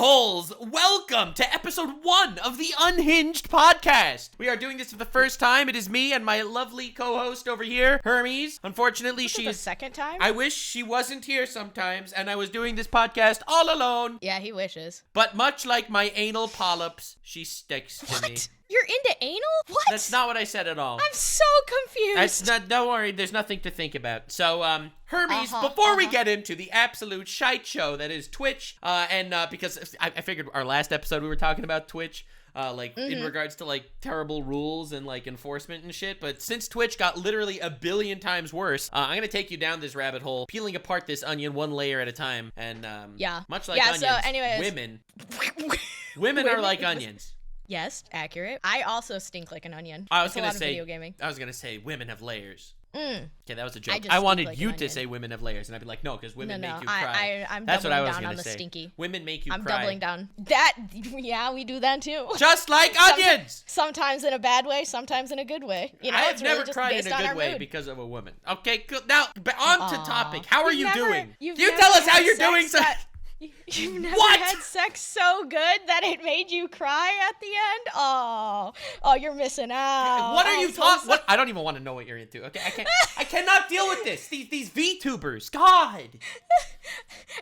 holes, welcome to episode 1 of the Unhinged podcast. We are doing this for the first time. It is me and my lovely co-host over here, Hermes. Unfortunately, she's the second time. I wish she wasn't here sometimes, and I was doing this podcast all alone. Yeah, he wishes. But much like my anal polyps, she sticks to me. You're into anal? What? That's not what I said at all. I'm so confused. That's not. Don't worry. There's nothing to think about. So, Hermes, before we get into the absolute shite show that is Twitch, because I figured our last episode we were talking about Twitch, in regards to like terrible rules and like enforcement and shit. But since Twitch got literally a billion times worse, I'm gonna take you down this rabbit hole, peeling apart this onion one layer at a time. And much like onions, so anyways, women are like onions. Yes, accurate. I also stink like an onion. I was gonna say women have layers. Okay, that was a joke. I wanted like you to say women have layers, and I'd be like, no, because women make you cry. I'm That's what I was down gonna on the say. Stinky. Women make you I'm cry. doubling down. Yeah, we do that too. Just like onions! Sometimes in a bad way, sometimes in a good way. You know, I've never cried in a good way because of a woman. Okay, cool. Now, on to topic. How are you doing? You tell us how you're doing. You've never had sex so good that it made you cry at the end? Oh, you're missing out. What are you talking? What? I don't even want to know what you're into. Okay, I cannot deal with this. These VTubers. God.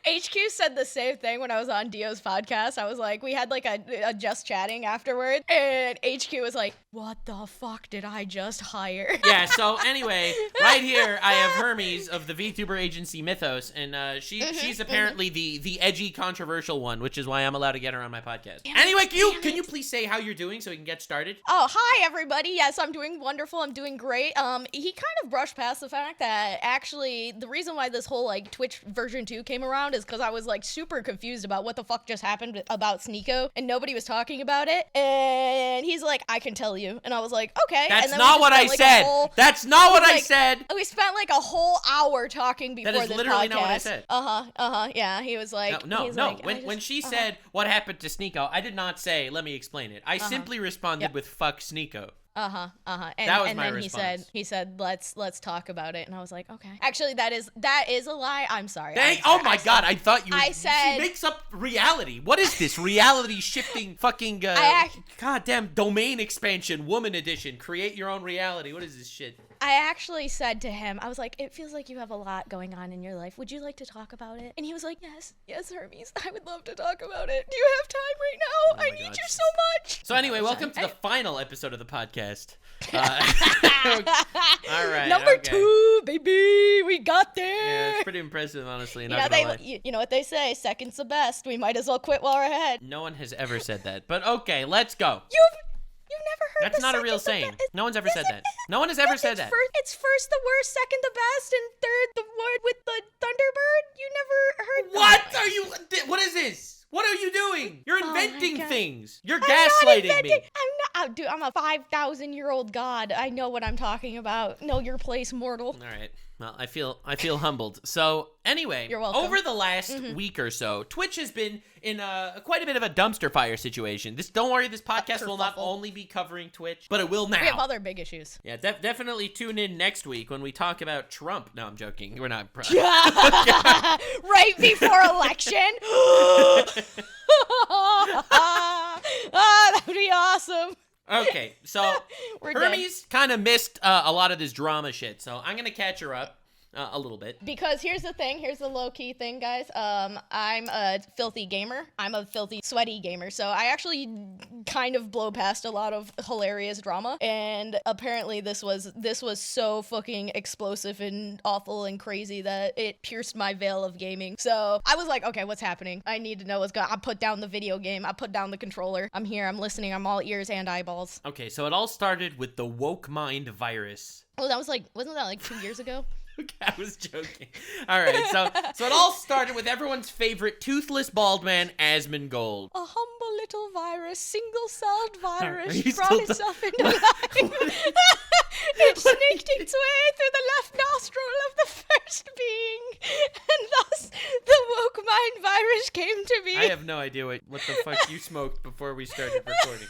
HQ said the same thing when I was on Dio's podcast. I was like, we had like a just chatting afterward, and HQ was like, "What the fuck did I just hire?" Yeah. So anyway, right here I have Hermes of the VTuber agency Mythos, and she's apparently the edgy, controversial one, which is why I'm allowed to get her on my podcast. Anyway, can you please say how you're doing so we can get started? Oh, hi everybody. Yes, I'm doing wonderful. I'm doing great. He kind of brushed past the fact that actually the reason why this whole like Twitch version 2 came around is because I was like super confused about what the fuck just happened about Sneo, and nobody was talking about it. And he's like, I can tell you. And I was like, okay. That's not what I said. That's not what I said. We spent like a whole hour talking before this podcast. That is literally not what I said. Yeah, he was like, no. When she said what happened to Sneo, I did not say, let me explain it. I simply responded with fuck Sneo. And that was and my then response. he said let's talk about it, and I was like, okay. Actually, that is a lie. I'm sorry. Oh my god, I thought you. I said she makes up reality. What is this reality shifting fucking goddamn domain expansion woman edition? Create your own reality. What is this shit? I actually said to him, I was like, it feels like you have a lot going on in your life. Would you like to talk about it? And he was like, yes, Hermes, I would love to talk about it. Do you have time right now? I need you so much. So anyway, welcome to the final episode of the podcast. All right. Number 2, baby. We got there. Yeah, it's pretty impressive, honestly. You know what they say, second's the best. We might as well quit while we're ahead. No one has ever said that. But okay, let's go. You've never heard That's not a real saying. No one's ever said that. No one has ever said that. It's first the worst, second the best, and third the word with the Thunderbird. You never heard that. What are you? What is this? What are you doing? You're inventing things. You're gaslighting me. Dude, I'm a 5,000-year-old god. I know what I'm talking about. Know your place, mortal. All right. Well, I feel humbled. So anyway, you're welcome. Over the last week or so, Twitch has been in quite a bit of a dumpster fire situation. Don't worry, this podcast will not only be covering Twitch, but it will now. We have other big issues. Yeah, definitely tune in next week when we talk about Trump. No, I'm joking. We're not. Right before election. That would be awesome. Okay, so Hermes kind of missed a lot of this drama shit, so I'm gonna catch her up a little bit. Because here's the low-key thing, guys. I'm a filthy gamer. I'm a filthy, sweaty gamer, so I actually kind of blow past a lot of hilarious drama, and apparently this was so fucking explosive and awful and crazy that it pierced my veil of gaming. So I was like, okay, what's happening? I need to know what's going on. I put down the video game. I put down the controller. I'm here. I'm listening. I'm all ears and eyeballs. Okay, so it all started with the woke mind virus. Oh, wasn't that like 2 years ago? Okay, I was joking. All right, so it all started with everyone's favorite toothless bald man, Asmongold. A humble little virus, single-celled virus, brought itself into life. It sneaked its way through the left nostril of the first being, and thus the woke mind virus came to be. I have no idea what the fuck you smoked before we started recording.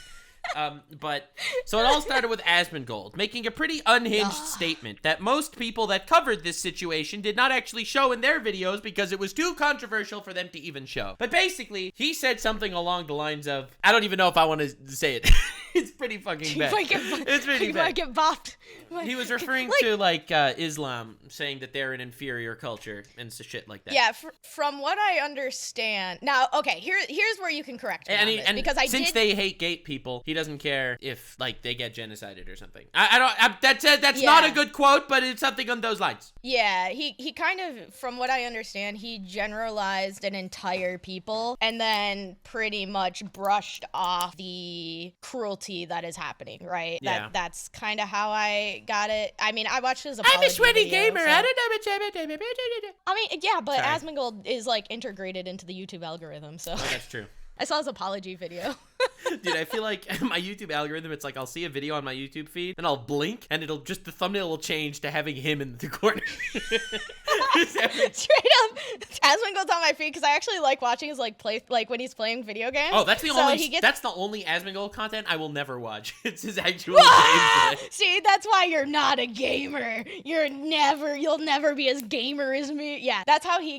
But so it all started with Asmongold making a pretty unhinged statement that most people that covered this situation did not actually show in their videos because it was too controversial for them to even show. But basically, he said something along the lines of, I don't even know if I want to say it. It's pretty fucking bad. It's pretty bad. You might get bopped. He was referring to like Islam, saying that they're an inferior culture and shit like that. Yeah, from what I understand. Now, okay, here's where you can correct me on this, because since they hate gay people, he doesn't care if like they get genocided or something. That's not a good quote, but it's something on those lines. Yeah, he kind of, from what I understand, he generalized an entire people and then pretty much brushed off the cruelty that is happening, right? Yeah. That's kind of how I got it. I mean, I watched his apology I'm a sweaty gamer. So. I don't know. I mean, yeah, but Sorry. Asmongold is like integrated into the YouTube algorithm, so. Oh, that's true. I saw his apology video. Dude, I feel like my YouTube algorithm, it's like I'll see a video on my YouTube feed and I'll blink and it'll just, the thumbnail will change to having him in the corner. Straight up. Asmongold's on my feed because I actually like watching his like when he's playing video games. Oh, that's the only Asmongold content I will never watch. It's his actual gameplay. See, that's why you're not a gamer. You'll never be as gamer as me. Yeah, that's how he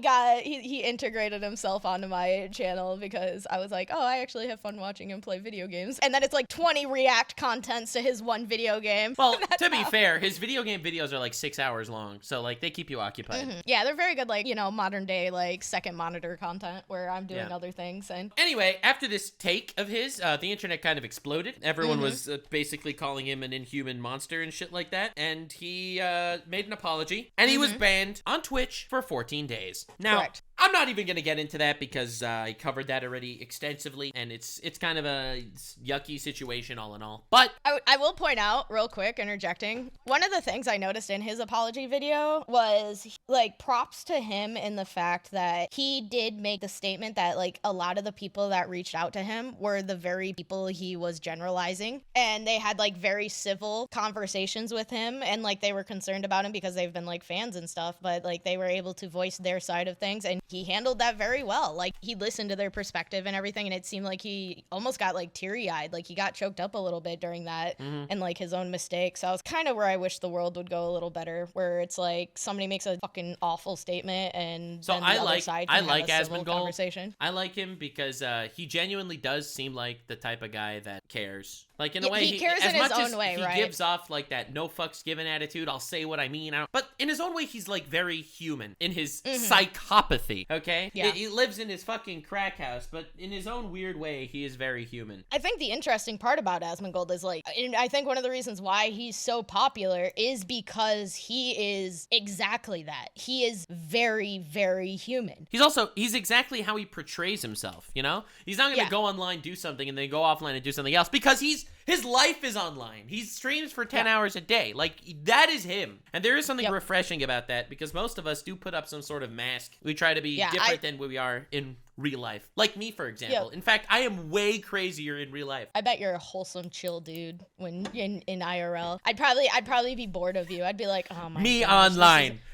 integrated himself onto my channel, because I was like, oh, I actually have fun watching him play video games. And then it's like 20 react contents to his one video game. Well, to be fair, his video game videos are like 6 hours long, so like they keep you occupied. Mm-hmm. Yeah, they're very good, like, modern day like second monitor content where I'm doing other things. And anyway, after this take of his, the internet kind of exploded. Everyone was basically calling him an inhuman monster and shit like that. And he made an apology, and he was banned on Twitch for 14 days. Now, correct. I'm not even going to get into that because I covered that already extensively, and it's kind of a yucky situation all in all. But I will point out real quick, interjecting, one of the things I noticed in his apology video was like props to him in the fact that he did make the statement that like a lot of the people that reached out to him were the very people he was generalizing, and they had like very civil conversations with him, and like they were concerned about him because they've been like fans and stuff, but like they were able to voice their side of things, and he handled that very well. Like he listened to their perspective and everything, and it seemed like he almost got like teary-eyed, like he got choked up a little bit during that and like his own mistakes. So I was kind of where I wish the world would go a little better, where it's like somebody makes a fucking awful statement and so then the other side can have a civil Asmongold conversation. I like him because he genuinely does seem like the type of guy that cares. Like, in a way, he cares in his own way, right? He gives off, like, that no fucks given attitude. I'll say what I mean. But in his own way, he's, like, very human in his psychopathy, okay? Yeah. He lives in his fucking crack house, but in his own weird way, he is very human. I think the interesting part about Asmongold is, like, and I think one of the reasons why he's so popular is because he is exactly that. He is very, very human. He's exactly how he portrays himself, you know? He's not gonna go online, do something, and then go offline and do something else, because his life is online. He streams for 10 hours a day. Like, that is him. And there is something refreshing about that, because most of us do put up some sort of mask. We try to be different than we are in real life. Like me, for example. In fact, I am way crazier in real life. I bet you're a wholesome, chill dude when in IRL. I'd probably be bored of you. I'd be like, oh my gosh,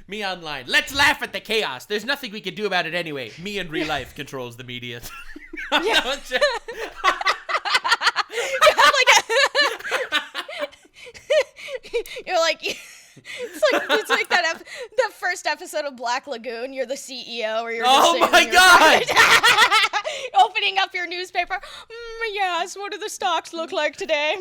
Me online. Let's laugh at the chaos. There's nothing we can do about it anyway. Me in real life controls the media. You're like, it's like that the first episode of Black Lagoon. You're the CEO, or you're just oh my god, opening up your newspaper. Yes, what do the stocks look like today?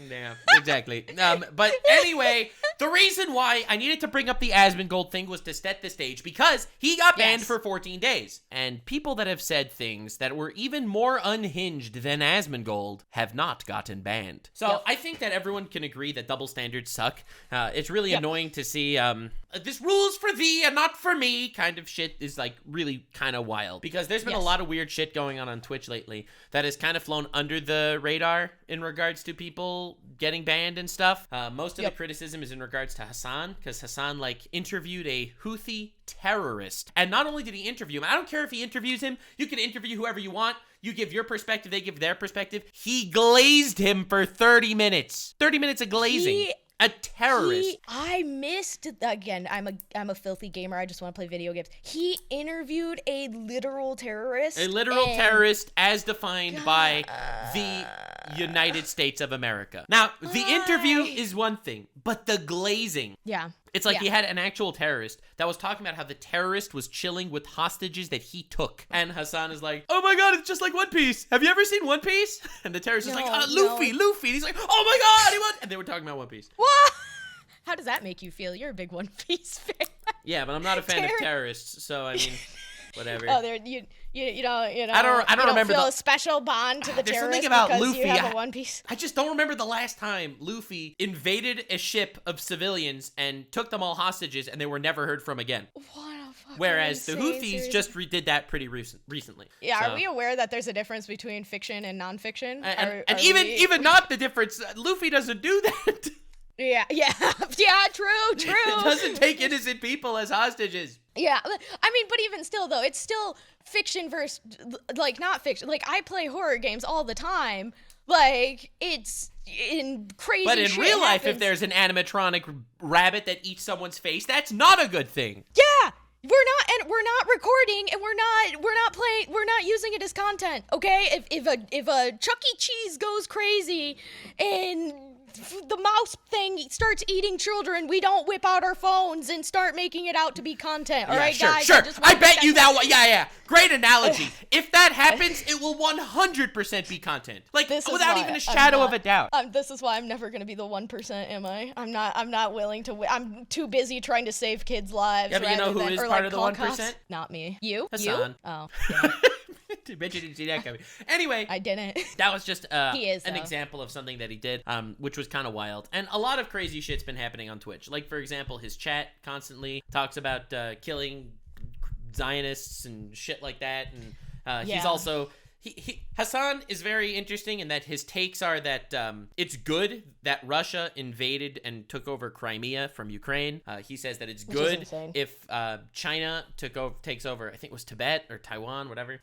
Yeah, exactly. But anyway, the reason why I needed to bring up the Asmongold thing was to set the stage, because he got banned for 14 days. And people that have said things that were even more unhinged than Asmongold have not gotten banned. So I think that everyone can agree that double standards suck. It's really annoying to see this rules for thee and not for me kind of shit is like really kind of wild, because there's been a lot of weird shit going on Twitch lately that has kind of flown under the radar in regards to people getting banned and stuff. Most of the criticism is in regards to Hasan, because Hasan like interviewed a Houthi terrorist, and not only did he interview him, I don't care if he interviews him, you can interview whoever you want, you give your perspective, they give their perspective. He glazed him for 30 minutes of glazing. A terrorist. I missed, again, I'm a filthy gamer. I just want to play video games. He interviewed a literal terrorist. A literal terrorist as defined by the United States of America. Now, the interview is one thing, but the glazing. Yeah. It's like he had an actual terrorist that was talking about how the terrorist was chilling with hostages that he took. And Hasan is like, oh my god, it's just like One Piece. Have you ever seen One Piece? And the terrorist is like, Luffy. And he's like, oh my god, he won. And they were talking about One Piece. What? How does that make you feel? You're a big One Piece fan. Yeah, but I'm not a fan of terrorists, so I mean, whatever. Oh, you don't I don't remember feel a special bond to the there's terrorists something about because Luffy. you have a One Piece. I just don't remember the last time Luffy invaded a ship of civilians and took them all hostages, and they were never heard from again. What a fucking Whereas the Houthis seriously? just did that pretty recently. Yeah, so. Are we aware that there's a difference between fiction and nonfiction? And even not the difference, Luffy doesn't do that. Yeah, true. It doesn't take innocent people as hostages. Yeah, I mean, but even still, though, it's still fiction versus, like, not fiction. Like, I play horror games all the time. Like, it's in crazy But in shit real life, happens. if there's an animatronic rabbit that eats someone's face, that's not a good thing. Yeah! We're not recording, and we're not using it as content, okay? If a Chuck E. Cheese goes crazy and the mouse thing starts eating children, we don't whip out our phones and start making it out to be content. All right, guys? Sure. I bet you that one. Yeah. Great analogy. If that happens, it will 100% be content. Like, without even a shadow of a doubt. This is why I'm never going to be the 1%, am I? I'm not willing to. I'm too busy trying to save kids' lives. Yeah, but you know who is part of the 1%? Cops. Not me. You? Hasan. You? Oh, yeah. I bet you didn't see that coming. Anyway, I didn't. That was just an example of something that he did, which was kind of wild. And a lot of crazy shit's been happening on Twitch. Like, for example, his chat constantly talks about killing Zionists and shit like that. And he's also... Hasan is very interesting in that his takes are that it's good that Russia invaded and took over Crimea from Ukraine. He says that it's good if China takes over, I think it was Tibet or Taiwan, whatever.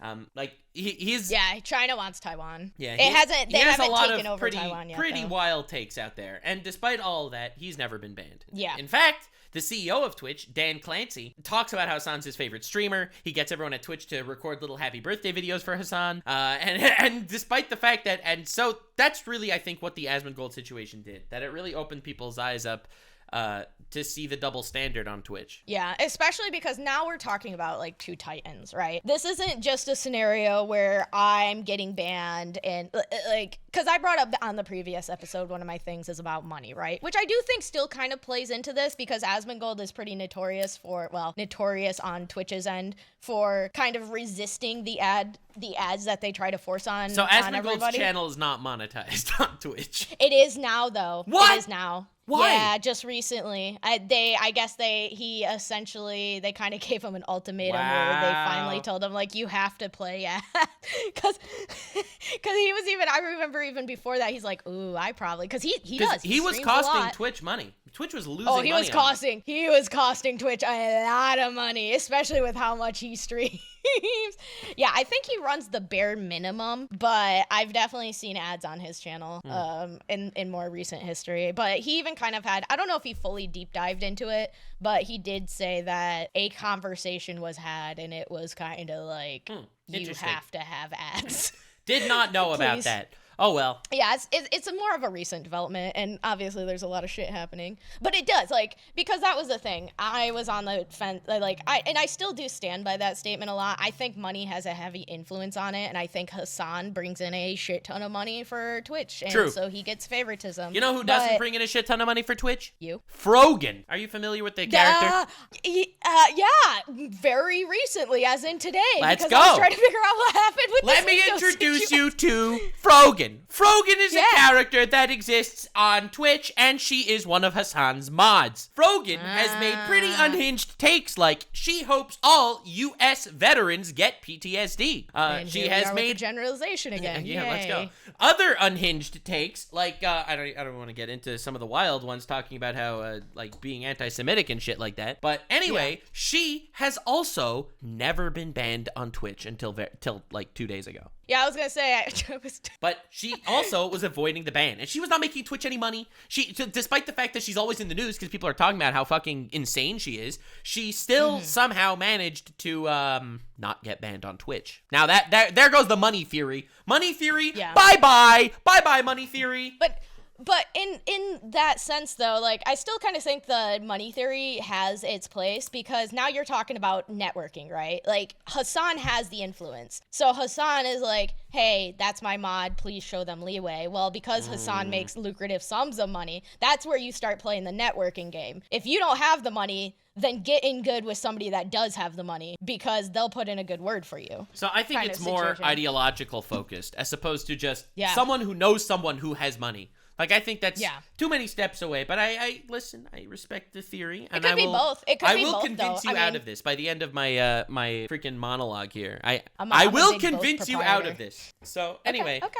He's China wants Taiwan. Yeah, They haven't taken over pretty, Taiwan yet. Pretty wild takes out there, and despite all of that, he's never been banned. Yeah. In fact, the CEO of Twitch, Dan Clancy, talks about how Hasan's his favorite streamer. He gets everyone at Twitch to record little happy birthday videos for Hasan. And despite the fact that, and so that's really, I think, what the Asmongold situation did. That it really opened people's eyes up to see the double standard on Twitch. Yeah, especially because now we're talking about, like, two titans, right? This isn't just a scenario where I'm getting banned and, like, because I brought up on the previous episode, one of my things is about money, right? Which I do think still kind of plays into this because Asmongold is pretty notorious on Twitch's end for kind of resisting the ads that they try to force on everybody. Asmongold's channel is not monetized on Twitch. It is now, though. What? It is now. Why? Yeah, just recently. They kind of gave him an ultimatum where they finally told him, like, you have to play ads. Because he was even, I remember even before that, he's like, ooh, I probably, because he does. He was costing Twitch money. Twitch was losing money. He was costing Twitch a lot of money, especially with how much he streams. Yeah, I think he runs the bare minimum, but I've definitely seen ads on his channel in more recent history. But he even kind of had, I don't know if he fully deep dived into it, but he did say that a conversation was had and it was kind of like, you have to have ads. Did not know about that. Oh, well. Yeah, it's a more of a recent development, and obviously there's a lot of shit happening. But it does, like, because that was the thing. I was on the fence, I still do stand by that statement a lot. I think money has a heavy influence on it, and I think Hasan brings in a shit ton of money for Twitch, and True. So he gets favoritism. You know who doesn't bring in a shit ton of money for Twitch? You. Frogan. Are you familiar with the character? Yeah, very recently, as in today. Let's because go. I was trying to figure out what happened with Let this me video introduce situation. you to Frogan. Frogan is a character that exists on Twitch, and she is one of Hasan's mods. Frogan has made pretty unhinged takes like, she hopes all U.S. veterans get PTSD. She has made generalization again. Yeah, let's go. Other unhinged takes, like, I don't want to get into some of the wild ones talking about how, like, being anti-Semitic and shit like that. But anyway, she has also never been banned on Twitch until like 2 days ago. Yeah, I was gonna say. But she also was avoiding the ban, and she was not making Twitch any money. Despite the fact that she's always in the news because people are talking about how fucking insane she is, she still somehow managed to not get banned on Twitch. Now there goes the money theory. Money theory. Yeah. Bye bye money theory. But in that sense, though, like, I still kind of think the money theory has its place, because now you're talking about networking, right? Like, Hasan has the influence. So Hasan is like, hey, that's my mod, please show them leeway. Well, because Hasan makes lucrative sums of money, that's where you start playing the networking game. If you don't have the money, then get in good with somebody that does have the money, because they'll put in a good word for you. So I think it's more ideological focused, as opposed to just someone who knows someone who has money. Like, I think that's too many steps away, but I listen, I respect the theory. And it could be both. It could be both, I will convince you out of this by the end of my my freaking monologue here. I will convince you out of this. So, anyway. Okay.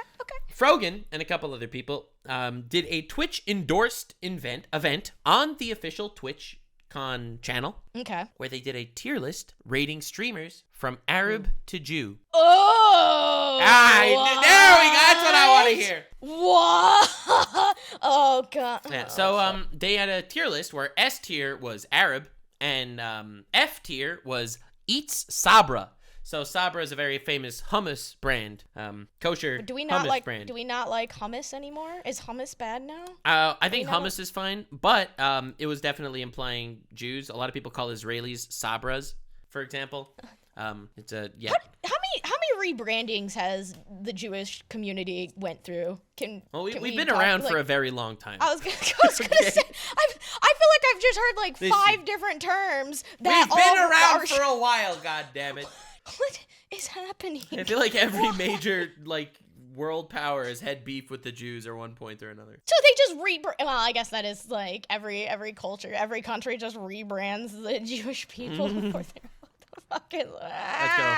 Frogan and a couple other people did a Twitch-endorsed event on the official TwitchCon channel. Okay. Where they did a tier list rating streamers from Arab to Jew. Oh! There we go. That's what I want to hear. What? Oh, God. Yeah, so they had a tier list where S tier was Arab and F tier was Eats Sabra. So Sabra is a very famous hummus brand, kosher hummus brand. Do we not like hummus anymore? Is hummus bad now? I think hummus is fine, but it was definitely implying Jews. A lot of people call Israelis Sabras, for example. It's a How many rebrandings has the Jewish community went through? We've been around for a very long time. I was gonna say, I feel like I've just heard like 5 different terms. We've been around for a while. God damn it! What is happening? I feel like every major world power has had beef with the Jews at one point or another. So they just well, I guess that is like every culture, every country just rebrands the Jewish people for their fucking. Let's go.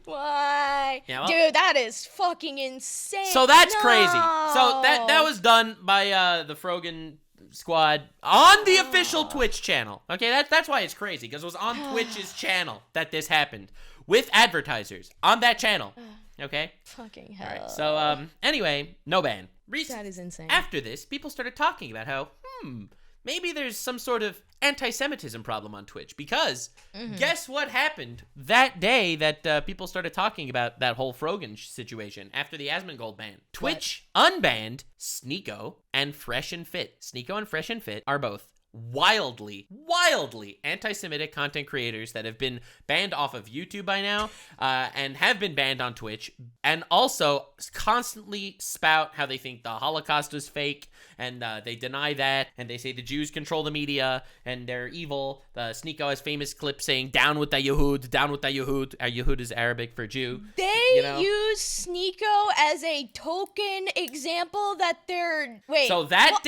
Why? Yeah, well, dude, that is fucking insane. So that's crazy. So that was done by the Frogan squad on the official Twitch channel. Okay, that's why it's crazy, because it was on Twitch's channel that this happened with advertisers on that channel. Okay. Fucking hell. All right. So anyway, no ban. That is insane. After this, people started talking about how maybe there's some sort of anti-Semitism problem on Twitch, because guess what happened that day that people started talking about that whole Frogan situation after the Asmongold ban? Twitch unbanned Sneo and Fresh and Fit. Sneo and Fresh and Fit are both wildly anti-Semitic content creators that have been banned off of YouTube by now and have been banned on Twitch, and also constantly spout how they think the Holocaust was fake, and they deny that, and they say the Jews control the media and they're evil. Sneo has famous clips saying down with the Yehud, down with the Yehud. Yehud is Arabic for Jew. They use Sneo as a token example that they're that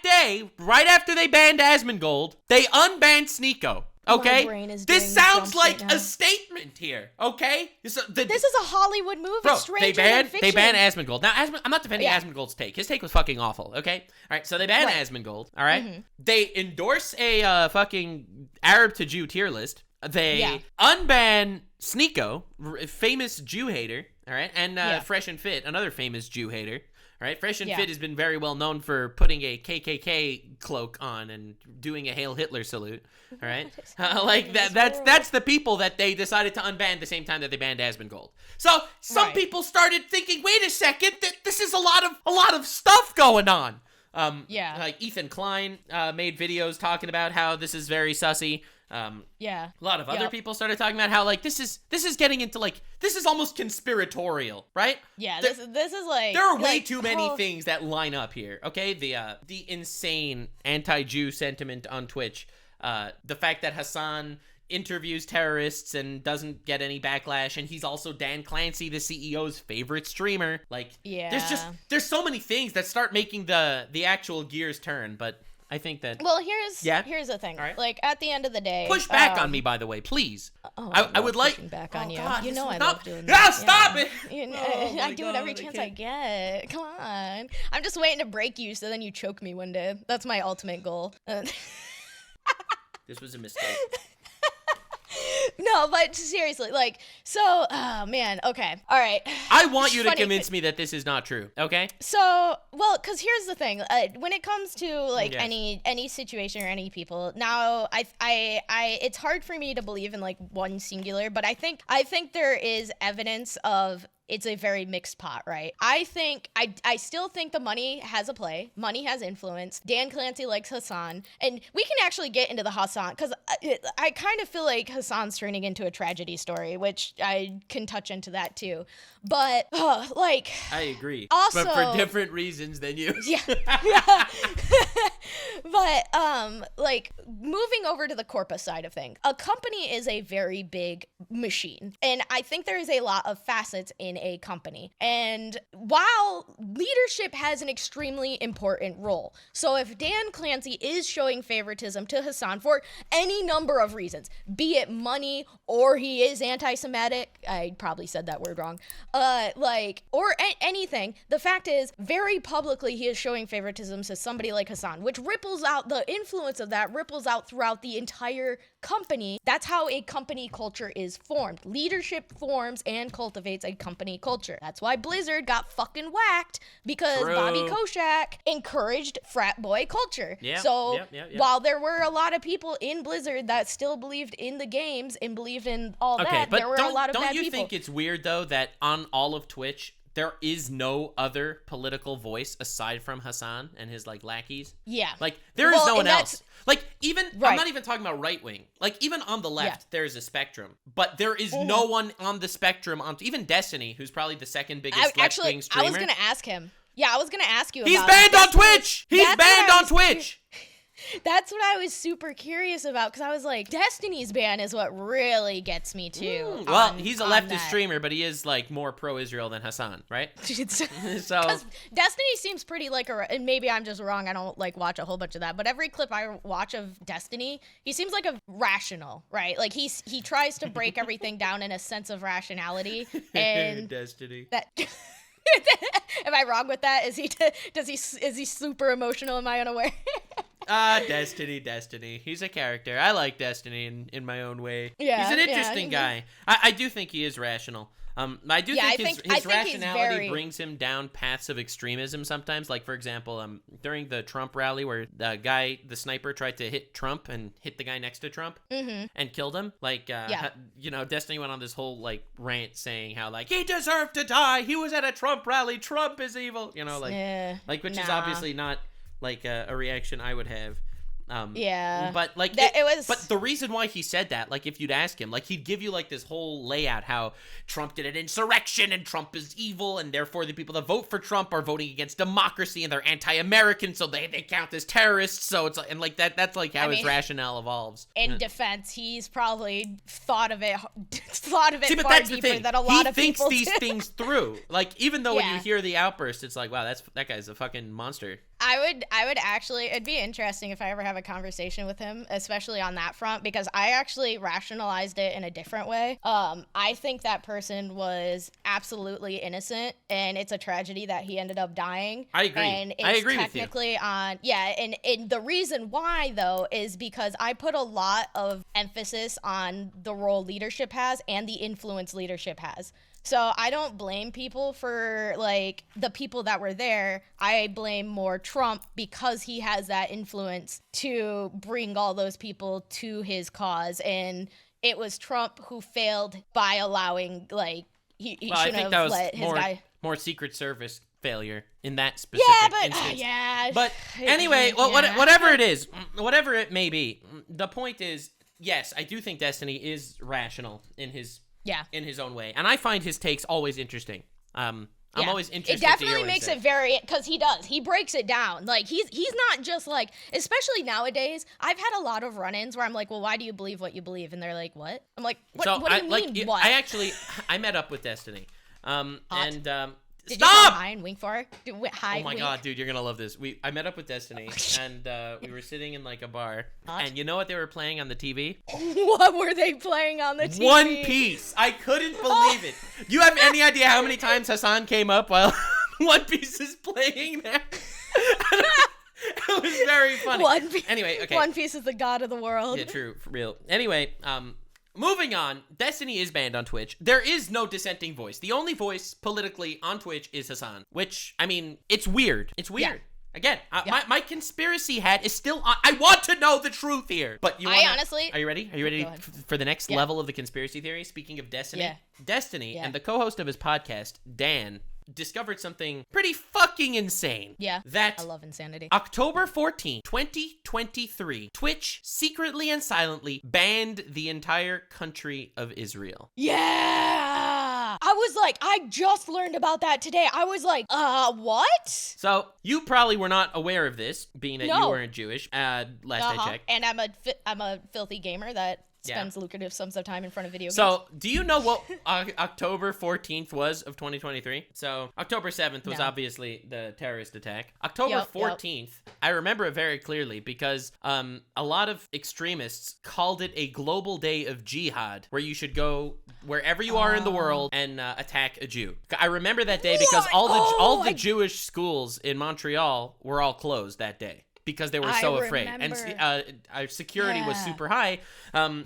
day, right after they banned Asmongold, they unbanned Sneo. Okay, this sounds like a statement here. Okay, this is a Hollywood movie. Bro, they banned Asmongold. Now, I'm not defending Asmongold's take. His take was fucking awful. Okay, all right. So they banned Asmongold. All right, they endorse a fucking Arab to Jew tier list. They unban Sneo, famous Jew hater. All right, and Fresh and Fit, another famous Jew hater. All right, Fresh and Fit has been very well known for putting a KKK cloak on and doing a Hail Hitler salute. All right, that's the people that they decided to unban at the same time that they banned Asmongold. So some people started thinking, wait a second, this is a lot of stuff going on. Like Ethan Klein made videos talking about how this is very sussy. A lot of other people started talking about how this is getting into this is almost conspiratorial, right? Yeah, this is like there are way too many things that line up here. Okay, the insane anti-Jew sentiment on Twitch, the fact that Hasan interviews terrorists and doesn't get any backlash, and he's also Dan Clancy, the CEO's favorite streamer. There's so many things that start making the actual gears turn, but I think that. Well, here's the thing. Right. Like, at the end of the day, push back on me, by the way, please. I would like pushing back on you. God, you know I love doing that. that. Stop it! I do it every chance I get. Come on. I'm just waiting to break you so then you choke me one day. That's my ultimate goal. This was a mistake. No, but seriously, like, so, oh man, okay, all right. I want you to convince me that this is not true, okay? So, well, because here's the thing: when it comes to like any situation or any people, now it's hard for me to believe in like one singular, but I think there is evidence of. It's a very mixed pot, right? I still think the money has a play. Money has influence. Dan Clancy likes Hasan. And we can actually get into the Hasan, because I kind of feel like Hasan's turning into a tragedy story, which I can touch into that too. But, like... I agree. Also... But for different reasons than you. Yeah. But, like, moving over to the corpus side of things, a company is a very big machine. And I think there is a lot of facets in a company. And while leadership has an extremely important role, so if Dan Clancy is showing favoritism to Hasan for any number of reasons, be it money or he is anti-Semitic, I probably said that word wrong, or anything, the fact is, very publicly he is showing favoritism to somebody like Hasan, which ripples out, the influence of that ripples out throughout the entire company. That's how a company culture is formed. Leadership forms and cultivates a company culture. That's why Blizzard got fucking whacked, because Bobby Kotick encouraged frat boy culture. Yeah. So while there were a lot of people in Blizzard that still believed in the games and believed in all that, there were a lot of bad people. Don't you think it's weird though that on all of Twitch there is no other political voice aside from Hasan and his like lackeys? Yeah. Like there is no one else. Like even I'm not even talking about right wing. Like even on the left there's a spectrum, but there is no one on the spectrum on even Destiny, who's probably the second biggest left wing streamer. I was gonna ask him. Yeah, I was gonna ask you. He's banned on Twitch. He's banned on Twitch. That's what I was super curious about, because I was like, Destiny's ban is what really gets me too. Well, he's a leftist streamer, but he is like more pro-Israel than Hasan, right? So Destiny seems pretty like and maybe I'm just wrong, I don't like watch a whole bunch of that, but every clip I watch of Destiny, he seems like a rational, right? Like he tries to break everything down in a sense of rationality. And Destiny. That am I wrong with that? Is he super emotional? Am I unaware? Destiny. He's a character. I like Destiny in my own way. Yeah, he's an interesting guy. I do think he is rational. I do think his rationality brings him down paths of extremism sometimes. Like, for example, during the Trump rally where the sniper tried to hit Trump and hit the guy next to Trump and killed him. Like, Destiny went on this whole, like, rant saying how, like, he deserved to die. He was at a Trump rally. Trump is evil. You know, which is obviously not, like, a reaction I would have. But like but the reason why he said that, like if you'd ask him, like he'd give you like this whole layout how Trump did an insurrection and Trump is evil and therefore the people that vote for Trump are voting against democracy and they're anti-American, so they count as terrorists. So it's like, and like that's like how his rationale evolves. In defense, he's probably thought of it far deeper than a lot of people. people. He thinks these things through. Like even though when you hear the outburst, it's like, wow, that guy's a fucking monster. I would actually, it'd be interesting if I ever have a conversation with him, especially on that front, because I actually rationalized it in a different way. I think that person was absolutely innocent, and it's a tragedy that he ended up dying. I agree. And it's technically on, and the reason why, though, is because I put a lot of emphasis on the role leadership has and the influence leadership has. So I don't blame people for, like, the people that were there. I blame more Trump because he has that influence to bring all those people to his cause. And it was Trump who failed by allowing, like, he shouldn't have let his guy. More Secret Service failure in that specific instance. But anyway, whatever it is, whatever it may be, the point is, yes, I do think Destiny is rational in his own way, and I find his takes always interesting. I'm always interested. It definitely makes it very, because he breaks it down. Like he's not just like, especially nowadays. I've had a lot of run-ins where I'm like, well, why do you believe what you believe? And they're like, what? I'm like, what do you mean? What? I met up with Destiny, Did you say hi and wink for her? Hi, oh my god, dude, you're gonna love this. I met up with Destiny, and we were sitting in like a bar, and you know what they were playing on the TV? What were they playing on the TV? One Piece. I couldn't believe it. You have any idea how many times Hasan came up while One Piece is playing there? It was very funny. Anyway, okay. One Piece is the god of the world. Yeah, true, for real. Anyway, moving on. Destiny is banned on Twitch. There is no dissenting voice. The only voice politically on Twitch is Hasan, which, I mean, it's weird. It's weird. Yeah. Again, my conspiracy hat is still on. I want to know the truth here. But honestly... Are you ready? Are you ready for the next level of the conspiracy theory? Speaking of Destiny. Destiny and the co-host of his podcast, Dan, discovered something pretty fucking insane. Yeah, that I love insanity. October 14, 2023, Twitch secretly and silently banned the entire country of Israel. Yeah! I was like, I just learned about that today. I was like, what? So, you probably were not aware of this, being that you weren't Jewish, last I checked. And I'm a filthy gamer that spends lucrative sums of time in front of video games. So, do you know what October 14th was of 2023? So, October 7th was obviously the terrorist attack. October 14th, I remember it very clearly because a lot of extremists called it a global day of jihad, where you should go wherever you are in the world and attack a Jew. I remember that day because all the Jewish schools in Montreal were all closed that day, because they were so afraid. And our security was super high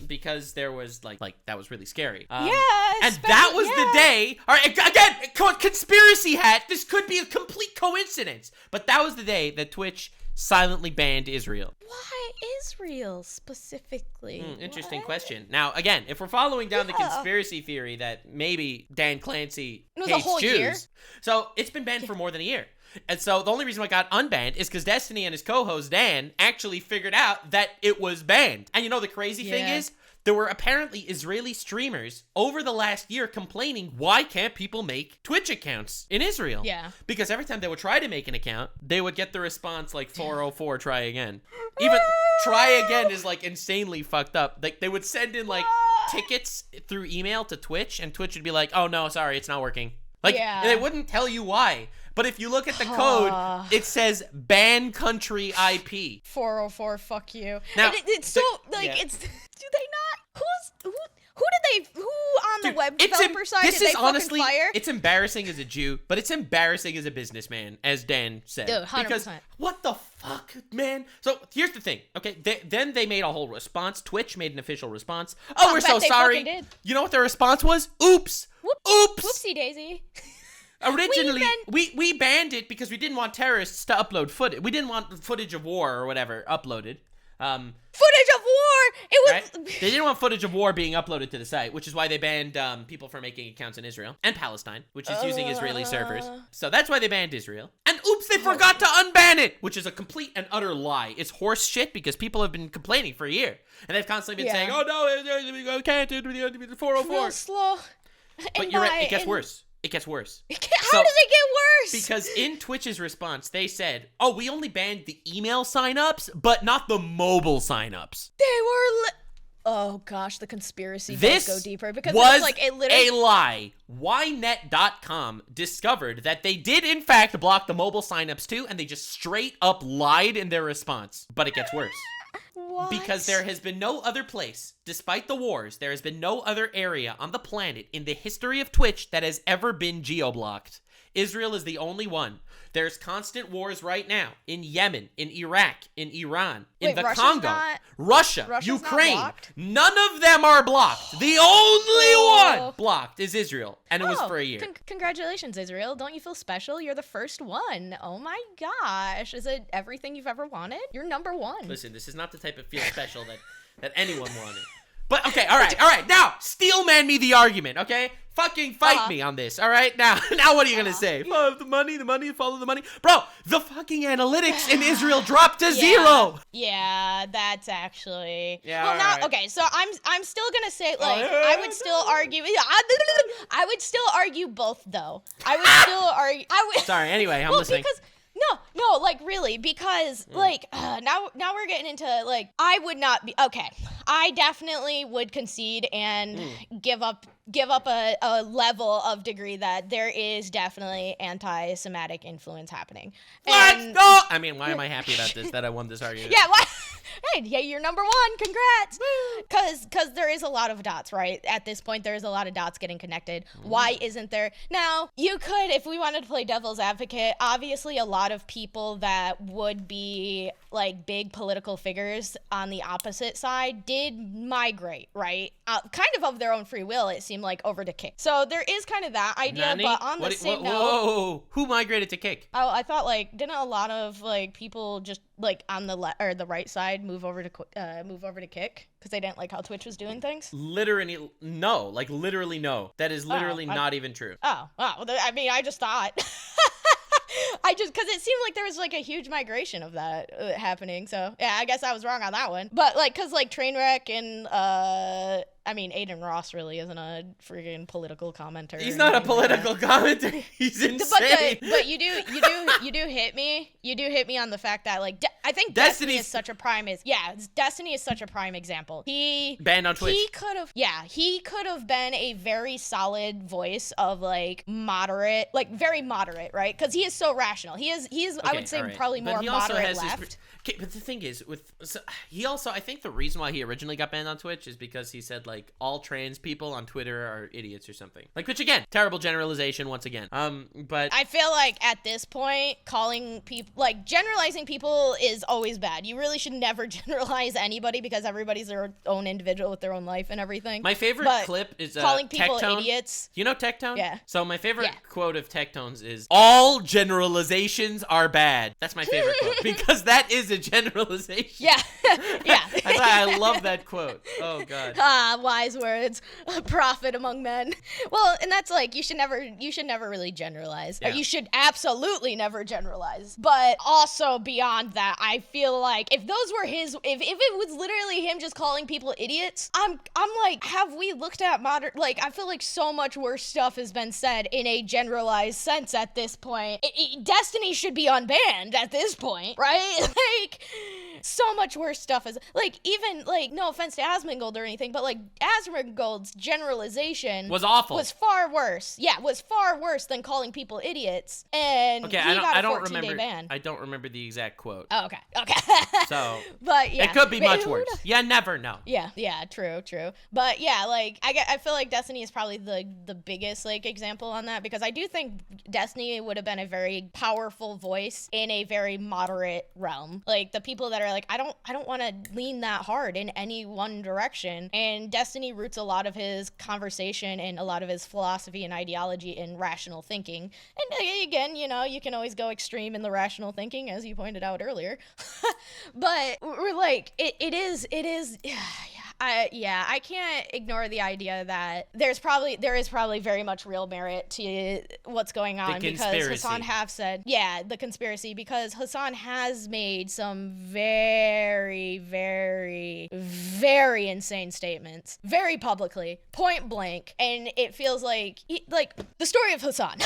because there was like that was really scary. And that was the day. All right, again, conspiracy hat. This could be a complete coincidence, but that was the day that Twitch silently banned Israel. Why Israel specifically? Interesting question. Now, again, if we're following down the conspiracy theory that maybe Dan Clancy hates Jews, year. So it's been banned for more than a year. And so the only reason why it got unbanned is because Destiny and his co-host Dan actually figured out that it was banned. And you know the crazy thing is, there were apparently Israeli streamers over the last year complaining, why can't people make Twitch accounts in Israel? Yeah. Because every time they would try to make an account, they would get the response like 404, try again. Even try again is like insanely fucked up. Like they would send in like tickets through email to Twitch, and Twitch would be like, oh no, sorry, it's not working. Like they wouldn't tell you why. But if you look at the code, it says ban country IP. 404, fuck you. Now, it's so, like, it's, do they not, who on the web developer side did they honestly fucking fire? It's embarrassing as a Jew, but it's embarrassing as a businessman, as Dan said. Dude, 100%. Because what the fuck, man? So here's the thing, okay? Then they made a whole response. Twitch made an official response. Oh, we're so sorry. You know what their response was? Oops. Oops. Whoopsie daisy. Originally, we banned it because we didn't want terrorists to upload footage. We didn't want footage of war or whatever uploaded. Footage of war! It was... Right? They didn't want footage of war being uploaded to the site, which is why they banned people from making accounts in Israel and Palestine, which is using Israeli servers. So that's why they banned Israel. And oops, they forgot to unban it, which is a complete and utter lie. It's horse shit because people have been complaining for a year. And they've constantly been saying, oh no, we can't do the 404. Real slow. But you're right, it gets worse. It gets worse. How does it get worse? Because in Twitch's response, they said, oh, we only banned the email signups, but not the mobile signups. They were... oh, gosh, the conspiracy does go deeper. Because was it's like, it literally... a lie. Ynet.com discovered that they did, in fact, block the mobile signups too, and they just straight up lied in their response. But it gets worse. What? Because there has been no other place, despite the wars, there has been no other area on the planet in the history of Twitch that has ever been geo-blocked. Israel is the only one. There's constant wars right now in Yemen, in Iraq, in Iran, in the Congo, Russia, Ukraine. None of them are blocked. The only one blocked is Israel, and it was for a year. Congratulations, Israel. Don't you feel special? You're the first one. Oh my gosh. Is it everything you've ever wanted? You're number one. Listen, this is not the type of feel special that anyone wanted. But, okay, all right. Now, steelman me the argument, okay? Fucking fight me on this, all right? Now what are you going to say? Follow the money, follow the money. Bro, the fucking analytics in Israel dropped to 0. Yeah, that's actually... Yeah, well, now, okay, so I'm still going to say, like, I would still argue... I would still argue both, though. I would still argue... Sorry, anyway, I'm listening. Because... No, like, really, because, like, now we're getting into, like, I would not be... Okay, I definitely would concede and give up a level of degree that there is definitely anti-Semitic influence happening. What? No! I mean, why am I happy about this, that I won this argument? Yeah, why? fine. Yeah, you're number one. Congrats. Because there is a lot of dots, right? At this point, there is a lot of dots getting connected. Why isn't there? Now, you could, if we wanted to play devil's advocate, obviously a lot of people that would be like big political figures on the opposite side did migrate, right? Kind of their own free will, it seemed like, over to Kick. So there is kind of that idea, Nani? but on the same note... Whoa, who migrated to Kick? Oh, I thought, like, didn't a lot of, like, people just, like, on the the right side move over to Kick? Because they didn't like how Twitch was doing things? Literally, no. Like, literally, no. That is literally not even true. I mean, I just thought... because it seemed like there was like a huge migration of that happening. So yeah, I guess I was wrong on that one. But like, cause like Trainwreck and I mean, Aiden Ross really isn't a freaking political commenter. He's not a political commenter. He's insane. But you do hit me. You do hit me on the fact that like I think Destiny is such a prime Destiny is such a prime example. He banned on Twitch. He could have been a very solid voice of like moderate, like very moderate, right? Because he is so rational. He is okay, I would say probably more moderate left. Okay, but the thing is, I think the reason why he originally got banned on Twitch is because he said, like, all trans people on Twitter are idiots or something. Like, which, again, terrible generalization once again. But... I feel like, at this point, calling people... Like, generalizing people is always bad. You really should never generalize anybody because everybody's their own individual with their own life and everything. My favorite clip is calling people Tectone. Idiots. You know Tectone? Yeah. So my favorite quote of Tectone's is, all generalizations are bad. That's my favorite quote. Because that is a generalization. Yeah. I love that quote. Oh god. Wise words. A prophet among men. Well, and that's like you should never really generalize. Yeah. Or you should absolutely never generalize. But also beyond that, I feel like if those were his if it was literally him just calling people idiots, I'm like, have we looked at modern, like, I feel like so much worse stuff has been said in a generalized sense at this point. Destiny should be unbanned at this point, right? Like, so much worse stuff is, like, even, like, no offense to Asmongold or anything, but, like, Asmongold's generalization was awful. Was far worse. Yeah, was far worse than calling people idiots. And okay, he got a 14-day remember, ban. I don't remember the exact quote. Oh, okay. So, but yeah, it could be much worse. Yeah, never know. Yeah, true. But yeah, like, I feel like Destiny is probably the biggest, like, example on that, because I do think Destiny would have been a very powerful voice in a very moderate realm. Like, the people that are like, I don't want to lean that hard in any one direction. And Destiny roots a lot of his conversation and a lot of his philosophy and ideology in rational thinking. And again, you know, you can always go extreme in the rational thinking, as you pointed out earlier. But we're like, it is. I can't ignore the idea that there is probably very much real merit to what's going on, because Hasan have said, the conspiracy, because Hasan has made some very, very, very insane statements, very publicly, point blank, and it feels like the story of Hasan.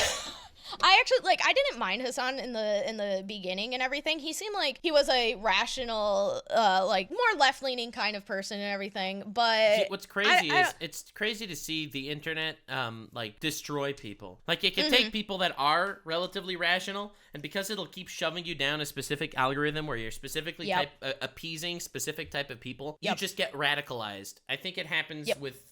I didn't mind Hasan in the beginning and everything. He seemed like he was a rational, like, more left-leaning kind of person and everything, but... What's crazy is, it's crazy to see the internet, like, destroy people. Like, it can take people that are relatively rational, and because it'll keep shoving you down a specific algorithm where you're specifically appeasing specific type of people, you just get radicalized. I think it happens with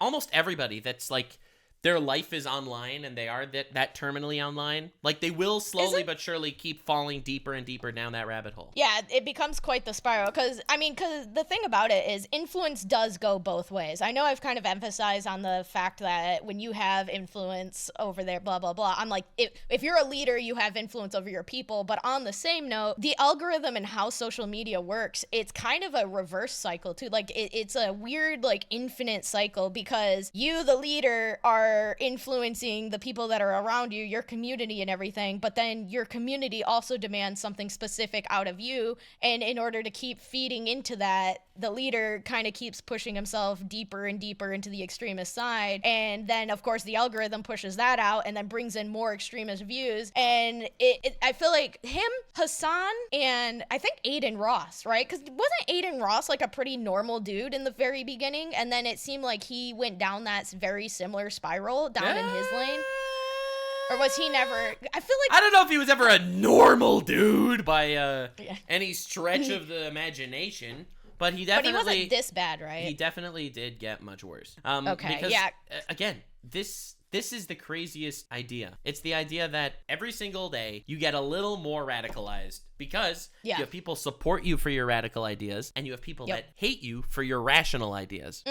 almost everybody that's, like... Their life is online and they are that terminally online. Like, they will slowly but surely keep falling deeper and deeper down that rabbit hole. Yeah, it becomes quite the spiral. Because the thing about it is influence does go both ways. I know I've kind of emphasized on the fact that when you have influence over there, blah, blah, blah. I'm like, if you're a leader, you have influence over your people. But on the same note, the algorithm and how social media works, it's kind of a reverse cycle too. Like, it's a weird, like, infinite cycle, because you, the leader, are influencing the people that are around you, your community and everything, but then your community also demands something specific out of you, and in order to keep feeding into that, the leader kind of keeps pushing himself deeper and deeper into the extremist side, and then of course the algorithm pushes that out and then brings in more extremist views, and I feel like him, Hasan, and I think Aiden Ross, right? Because wasn't Aiden Ross like a pretty normal dude in the very beginning, and then it seemed like he went down that very similar spiral down in his lane? Or was he never... I feel like... I don't know if he was ever a normal dude by any stretch of the imagination. But he definitely... But he wasn't this bad, right? He definitely did get much worse. Okay, because, yeah. Again, this is the craziest idea. It's the idea that every single day you get a little more radicalized because you have people support you for your radical ideas and you have people that hate you for your rational ideas.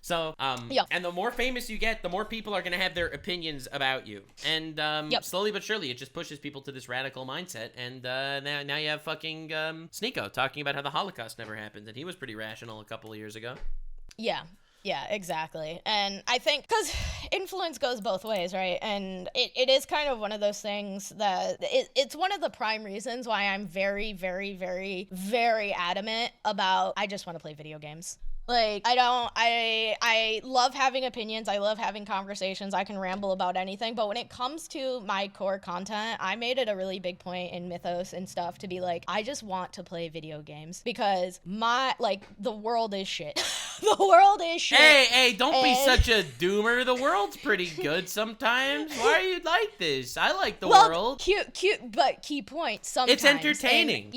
So, and the more famous you get, the more people are going to have their opinions about you. And slowly but surely, it just pushes people to this radical mindset. And now you have fucking Sneo talking about how the Holocaust never happened. And he was pretty rational a couple of years ago. Yeah, exactly. And I think because influence goes both ways, right? And it is kind of one of those things that it's one of the prime reasons why I'm very, very, very, very adamant about I just want to play video games. Like, I love having opinions. I love having conversations. I can ramble about anything. But when it comes to my core content, I made it a really big point in Mythos and stuff to be like, I just want to play video games because the world is shit. The world is shit. Hey, don't be such a doomer. The world's pretty good sometimes. Why are you like this? I like the world. Cute, but key point. Sometimes. It's entertaining.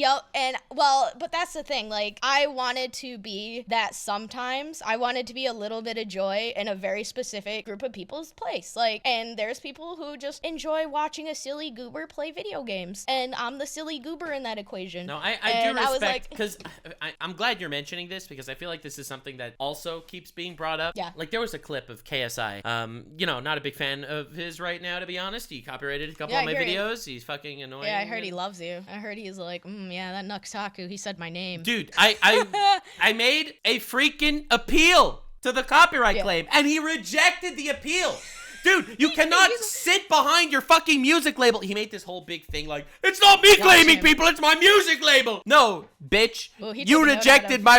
But that's the thing. Like, I wanted to be that sometimes. I wanted to be a little bit of joy in a very specific group of people's place. Like, and there's people who just enjoy watching a silly goober play video games. And I'm the silly goober in that equation. No, I do respect, because I'm glad you're mentioning this because I feel like this is something that also keeps being brought up. Yeah. Like, there was a clip of KSI. Not a big fan of his right now, to be honest. He copyrighted a couple of my videos. He's fucking annoying. Yeah, I heard he loves you. I heard he's like, that Taku, he said my name. Dude, I made a freaking appeal to the copyright claim, and he rejected the appeal. Dude, you cannot sit behind your fucking music label. He made this whole big thing like, it's not me claiming people, it's my music label. No, bitch. Well, you rejected my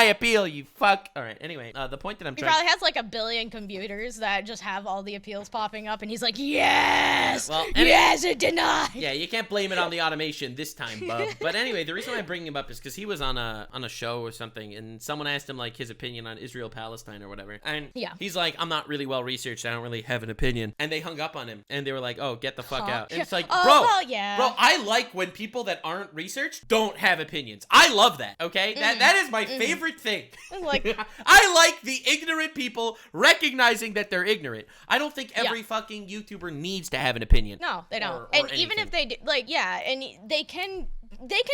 appeal, you fuck. All right, anyway, the point that I'm trying... He probably has like 1 billion computers that just have all the appeals popping up, and he's like, yes! Yes, it denied! Yeah, you can't blame it on the automation this time, bub. But anyway, the reason why I'm bringing him up is because he was on a show or something, and someone asked him like his opinion on Israel-Palestine or whatever. And he's like, I'm not really well-researched, I don't really have an opinion. And they hung up on him and they were like, oh, get the fuck out. And it's like, bro, I like when people that aren't researched don't have opinions. I love that. Okay. That is my favorite thing. I like the ignorant people recognizing that they're ignorant. I don't think every fucking YouTuber needs to have an opinion. No, they don't. Or and even if they do, and they can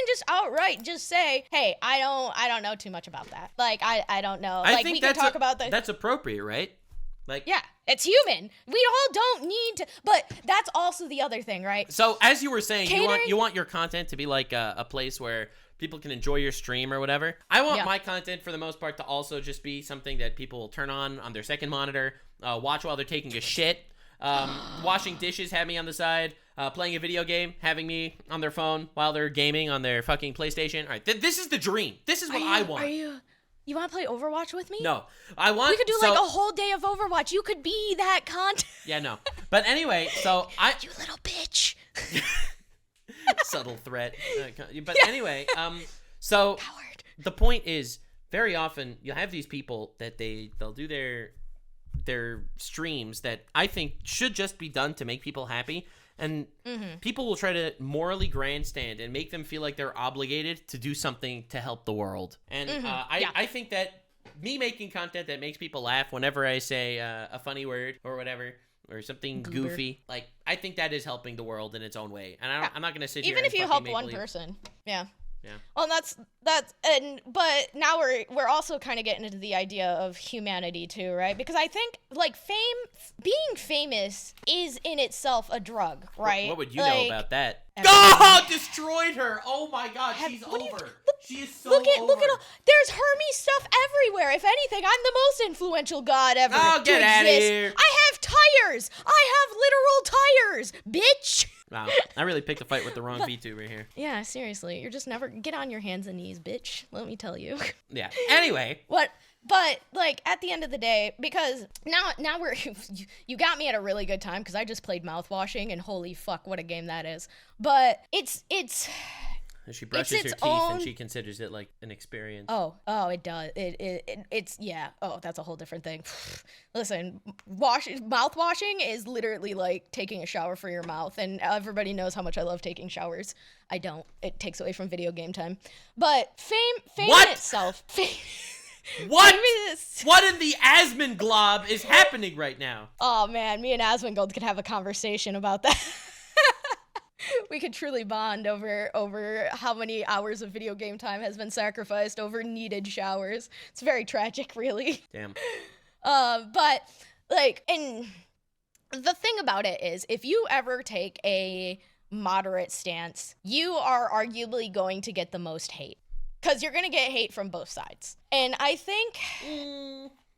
just outright just say, hey, I don't know too much about that. Like, I don't know. I think we can talk about that. That's appropriate, right? Like, yeah, it's human. We all don't need to, but that's also the other thing, right? So as you were saying, you want your content to be like a place where people can enjoy your stream or whatever. I want my content for the most part to also just be something that people will turn on their second monitor, watch while they're taking a shit, washing dishes, have me on the side, playing a video game, having me on their phone while they're gaming on their fucking PlayStation. All right, this is the dream. This is what I want. You want to play Overwatch with me? No. We could do like a whole day of Overwatch. You could be that content. Yeah, no. But anyway, so You little bitch. Subtle threat. But anyway, so Coward. The point is, very often you'll have these people that they'll do their streams that I think should just be done to make people happy. And people will try to morally grandstand and make them feel like they're obligated to do something to help the world. And I think that me making content that makes people laugh whenever I say a funny word or whatever, or something goofy, like, I think that is helping the world in its own way. And I'm not going to sit here even if you help one person. Yeah. Well, but now we're also kind of getting into the idea of humanity too, right? Because I think like being famous is in itself a drug, right? What would you know about that? Oh, destroyed her! Oh my God, she's over. She is so over. Look at all. There's Hermes stuff everywhere. If anything, I'm the most influential god ever. Oh, get out of here! I have tires. I have literal tires, bitch. Wow, I really picked a fight with the wrong VTuber here. Yeah, seriously, you're just never get on your hands and knees, bitch. Let me tell you. Yeah. Anyway. What? But like at the end of the day, because now we're you got me at a really good time because I just played Mouthwashing and holy fuck, what a game that is. But it's She brushes her teeth and she considers it like an experience. Oh, it does. It's yeah. Oh, that's a whole different thing. Listen, mouth washing is literally like taking a shower for your mouth, and everybody knows how much I love taking showers. I don't. It takes away from video game time. But fame in itself. What? What in the Asmongold is happening right now? Oh man, me and Asmongold could have a conversation about that. We could truly bond over how many hours of video game time has been sacrificed over needed showers. It's very tragic, really. Damn. But like, and the thing about it is, if you ever take a moderate stance, you are arguably going to get the most hate. Because you're going to get hate from both sides. And I think...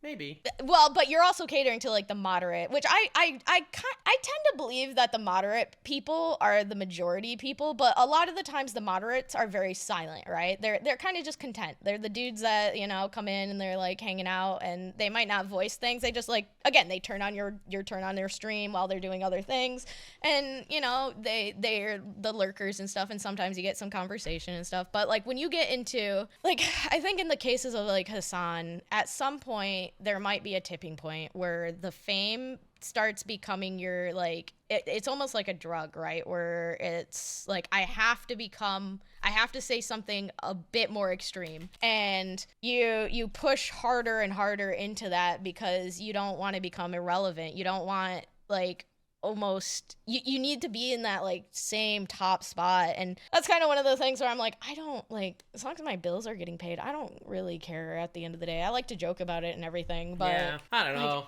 Maybe. Well, but you're also catering to like the moderate, which I tend to believe that the moderate people are the majority people, but a lot of the times the moderates are very silent, right? They're kind of just content. They're the dudes that, you know, come in and they're like hanging out, and they might not voice things. They just like, again, they turn on their stream while they're doing other things, and you know, they're the lurkers and stuff, and sometimes you get some conversation and stuff. But like when you get into like, I think in the cases of like Hasan, at some point there might be a tipping point where the fame starts becoming your like it's almost like a drug, right? Where it's like I have to say something a bit more extreme, and you push harder and harder into that because you don't want to become irrelevant. You don't want like almost you need to be in that like same top spot, and that's kind of one of the things where I'm like, I don't like, as long as my bills are getting paid, I don't really care at the end of the day. I like to joke about it and everything, but yeah, I don't know,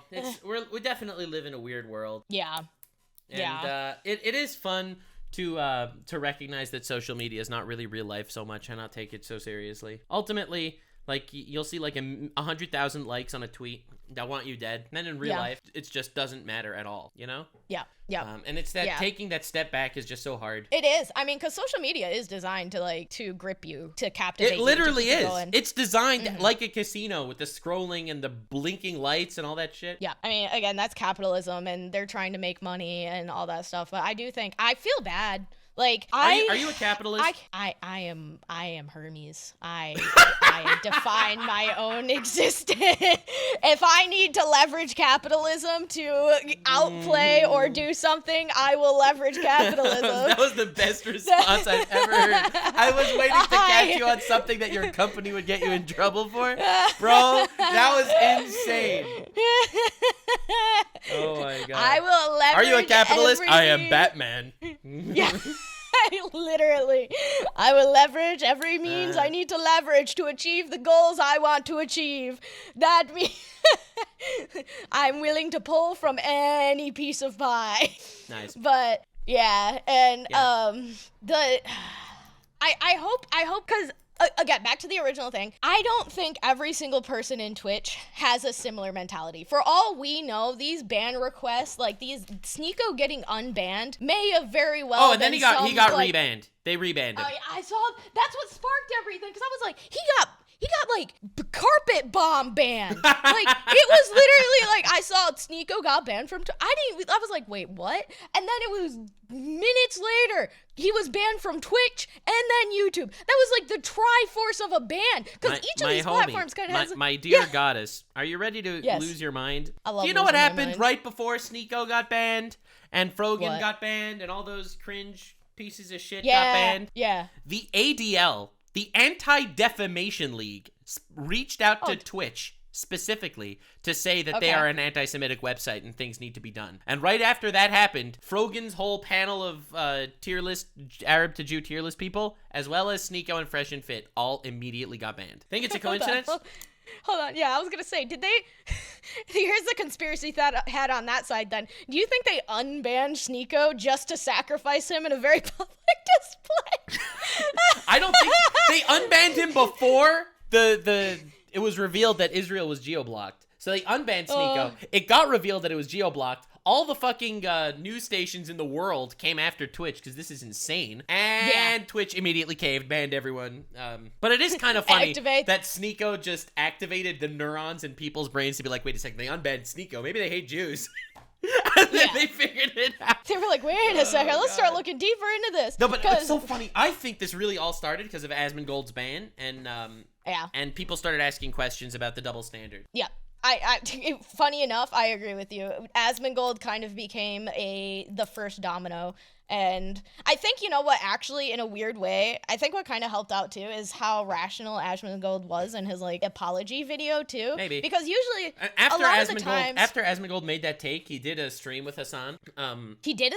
we definitely live in a weird world. Yeah. And it is fun to recognize that social media is not really real life so much and not take it so seriously. Ultimately, like, you'll see like 100,000 likes on a tweet that want you dead. And then in real life, it just doesn't matter at all, you know? Yeah. And it's that taking that step back is just so hard. It is. I mean, because social media is designed to like to grip you, to captivate you. It literally is. It's designed like a casino with the scrolling and the blinking lights and all that shit. Yeah. I mean, again, that's capitalism, and they're trying to make money and all that stuff. But I do think I feel bad. Like, are you a capitalist? I am Hermes. I define my own existence. If I need to leverage capitalism to outplay or do something, I will leverage capitalism. That was the best response I've ever heard. I was waiting to catch you on something that your company would get you in trouble for. Bro, that was insane. Oh my god. I will leverage. Are you a capitalist? I am Batman. Yeah. Literally, I will leverage every means I need to leverage to achieve the goals I want to achieve. That means I'm willing to pull from any piece of pie. Nice. But yeah, and I hope because again, back to the original thing, I don't think every single person in Twitch has a similar mentality. For all we know, these ban requests, like these Sneo getting unbanned, may have very well. Oh, and then he got like, rebanned. They rebanned him. I saw. That's what sparked everything, because I was like, he got like carpet bomb banned. Like, it was literally like, I saw Sneo got banned from I was like, wait, what? And then it was minutes later, he was banned from Twitch and then YouTube. That was like the triforce of a ban, because each of these platforms kind of has my dear goddess, are you ready to lose your mind? I love. Do you know what happened right before Sneo got banned and Frogan got banned and all those cringe pieces of shit got banned? Yeah. The ADL, the Anti-Defamation League, reached out to Twitch specifically to say that they are an anti-Semitic website and things need to be done. And right after that happened, Frogan's whole panel of tier list, Arab to Jew tier list people, as well as Sneo and Fresh and Fit, all immediately got banned. Think it's a coincidence? Hold on. Yeah, I was going to say, did they... Here's the conspiracy hat on that side, then. Do you think they unbanned Sneo just to sacrifice him in a very public display? I don't think... They unbanned him before it was revealed that Israel was geo-blocked. So they unbanned Sneo. It got revealed that it was geo-blocked. All the fucking news stations in the world came after Twitch, because this is insane. And Twitch immediately caved, banned everyone. But it is kind of funny that Sneo just activated the neurons in people's brains to be like, wait a second, they unbanned Sneo. Maybe they hate Jews. And then they figured it out. They were like, wait a second, let's start looking deeper into this. No, but it's so funny. I think this really all started because of Asmongold's ban, and people started asking questions about the double standard. Yeah. Funny enough, I agree with you. Asmongold kind of became the first domino. And I think, you know what, actually, in a weird way, I think what kind of helped out, too, is how rational Asmongold was in his, like, apology video, too. Maybe. Because usually, after a lot of the times... After Asmongold made that take, he did a stream with Hasan. He did?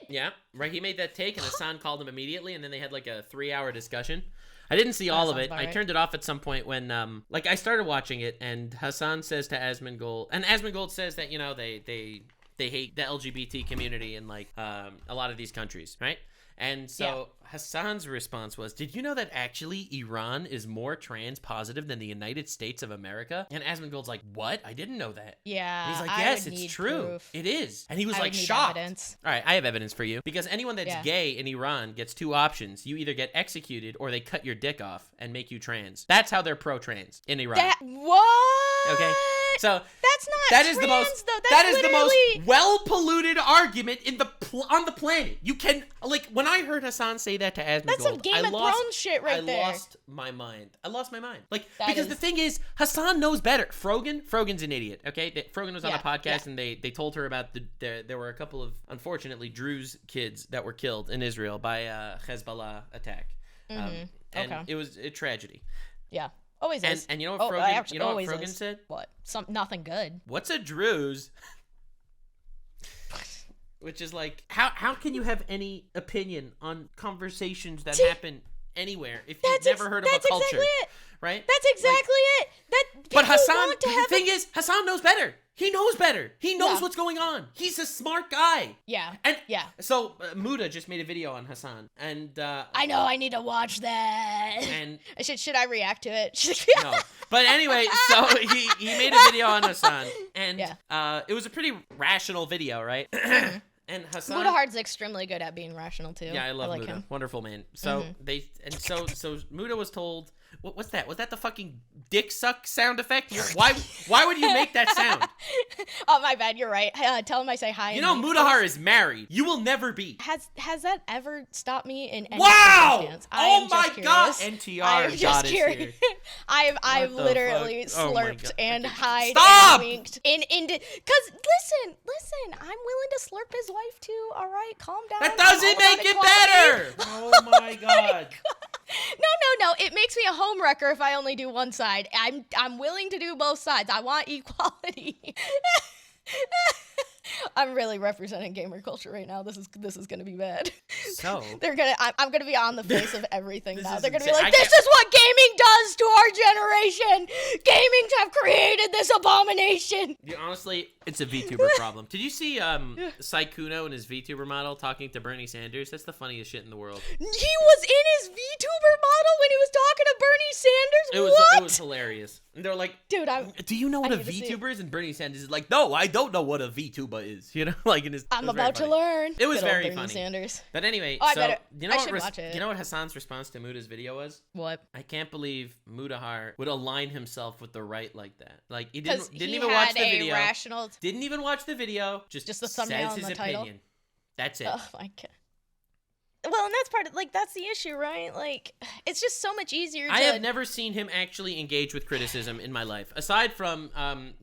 Yeah, right, he made that take, and Hasan called him immediately, and then they had, like, a 3-hour discussion. I didn't see all of it. I turned it off at some point when, I started watching it, and Hasan says to Asmongold, and Asmongold says that, you know, they hate the LGBT community in, like, a lot of these countries, right? And so Hasan's response was, did you know that actually Iran is more trans positive than the United States of America? And Asmongold's like, what? I didn't know that. Yeah. And he's like, yes, it's true. Proof. It is. And he was like shocked. Evidence. All right, I have evidence for you. Because anyone that's gay in Iran gets 2 options. You either get executed or they cut your dick off and make you trans. That's how they're pro-trans in Iran. What? Okay. So that's not that trans, is the most though. that is the most well-polluted argument in on the planet. You can, like, when I heard Hasan say that to Asmongold, that's some Game of Thrones shit right there. I lost my mind. Like, because the thing is, Hasan knows better. Frogan's an idiot. Okay, Frogan was on a podcast and they told her about there were a couple of, unfortunately, Druze kids that were killed in Israel by a Hezbollah attack, and it was a tragedy. Yeah. Always is. And you know what Frogan said? What? Nothing good. What's a Druze? Which is like, how can you have any opinion on conversations that happen anywhere if you've never heard of a culture? Exactly it. Right? That's exactly it. But Hasan, the thing is, Hasan knows better. He knows better. He knows what's going on. He's a smart guy. Yeah. And so Muda just made a video on Hasan, and I know I need to watch that. And should I react to it? No. But anyway, so he made a video on Hasan, and it was a pretty rational video, right? And Hasan Mudahard's extremely good at being rational too. Yeah, I love like Muda. him. Wonderful man. So so Muda was told, what's that? Was that the fucking dick suck sound effect? Why would you make that sound? Oh, my bad. You're right. Tell him I say hi. You know, Mudahar is married. You will never be. Has that ever stopped me in any circumstance? Oh my God. NTR God is here. I've literally slurped and hied Stop! and winked because listen, I'm willing to slurp his wife too. All right, calm down. That doesn't make it better. Oh my God. No. It makes me a homewrecker if I only do one side. I'm willing to do both sides. I want equality. I'm really representing gamer culture right now. This is gonna be bad. So I'm gonna be on the face of everything now. They're gonna be like, this is what gaming does to our generation. Gaming have created this abomination. Yeah, honestly, it's a VTuber problem. Did you see Saikuno and his VTuber model talking to Bernie Sanders? That's the funniest shit in the world. He was in his VTuber model when he was talking to Bernie Sanders? It was hilarious. And they're like, dude, do you know what a VTuber is? And Bernie Sanders is like, no, I don't know what a VTuber is. You know, like I'm about to learn. It was very Bernie funny. Sanders. But anyway, you know what Hasan's response to Muda's video was? What? I can't believe Mudahar would align himself with the right like that. Like he didn't even watch the video. Didn't even watch the video. Just the thumbnail and the title. Opinion. That's it. Oh my God. Well, and that's part of, like, that's the issue, right? Like, it's just so much easier to... I have never seen him actually engage with criticism in my life. Aside from,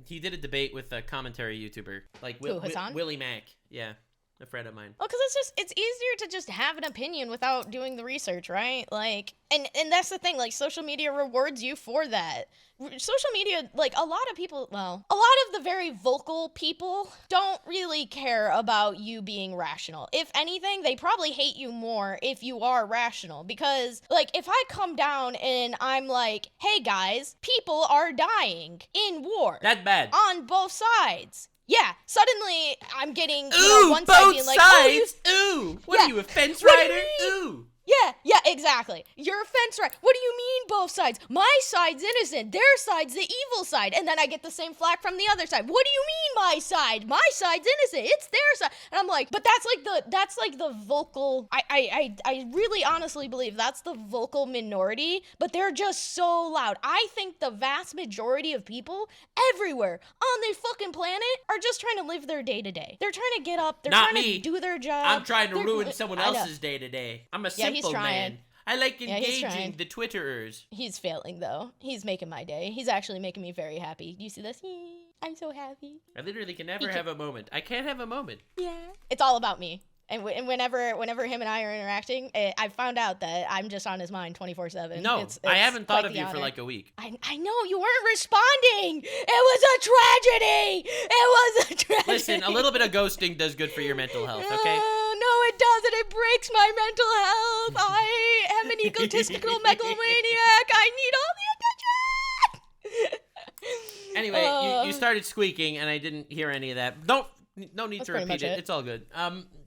he did a debate with a commentary YouTuber. Like, Willie Mack. Yeah, a friend of mine. Well, because it's easier to just have an opinion without doing the research, right? Like, and that's the thing, like, social media rewards you for that. Social media, like, a lot of the very vocal people don't really care about you being rational. If anything, they probably hate you more if you are rational. Because, like, if I come down and I'm like, hey guys, people are dying in war. That's bad. On both sides. Yeah, suddenly I'm getting one side being like, sides. Ooh, what are you, a fence rider? Ooh. Yeah, exactly. You're a fence rider. What do you mean both sides? My side's innocent. Their side's the evil side. And then I get the same flack from the other side. What do you mean my side? My side's innocent. It's their side. And I'm like, but that's like the vocal. I really honestly believe that's the vocal minority, but they're just so loud. I think the vast majority of people everywhere on the fucking planet are just trying to live their day to day. They're trying to get up. They're Not trying me. to do their job. I'm trying to ruin someone else's day to day. I'm a simple man. I like engaging the Twitterers. He's failing, though. He's making my day. He's actually making me very happy. Do you see this? I'm so happy. I literally can never have a moment. I can't have a moment. Yeah. It's all about me. And whenever him and I are interacting, I found out that I'm just on his mind 24/7. No, I haven't thought of you for like a week. I know, you weren't responding. It was a tragedy. It was a tragedy. Listen, a little bit of ghosting does good for your mental health, okay? No, it doesn't. It breaks my mental health. I am an egotistical megalomaniac. I need all the attention. Anyway, you started squeaking, and I didn't hear any of that. No need to repeat it. It's all good.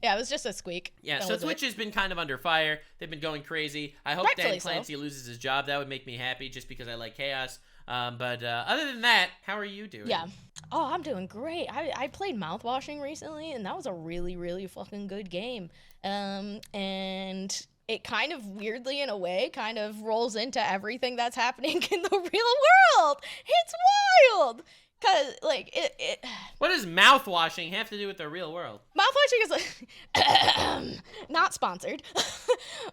Yeah, it was just a squeak. Yeah, so Twitch has been kind of under fire. They've been going crazy. I hope Dan Clancy loses his job. That would make me happy just because I like chaos. But other than that, how are you doing? Yeah. Oh, I'm doing great. I played Mouthwashing recently, and that was a really, really fucking good game. And it kind of weirdly, in a way, kind of rolls into everything that's happening in the real world. It's wild. Cause like it. What does mouthwashing have to do with the real world? Mouthwashing is like not sponsored.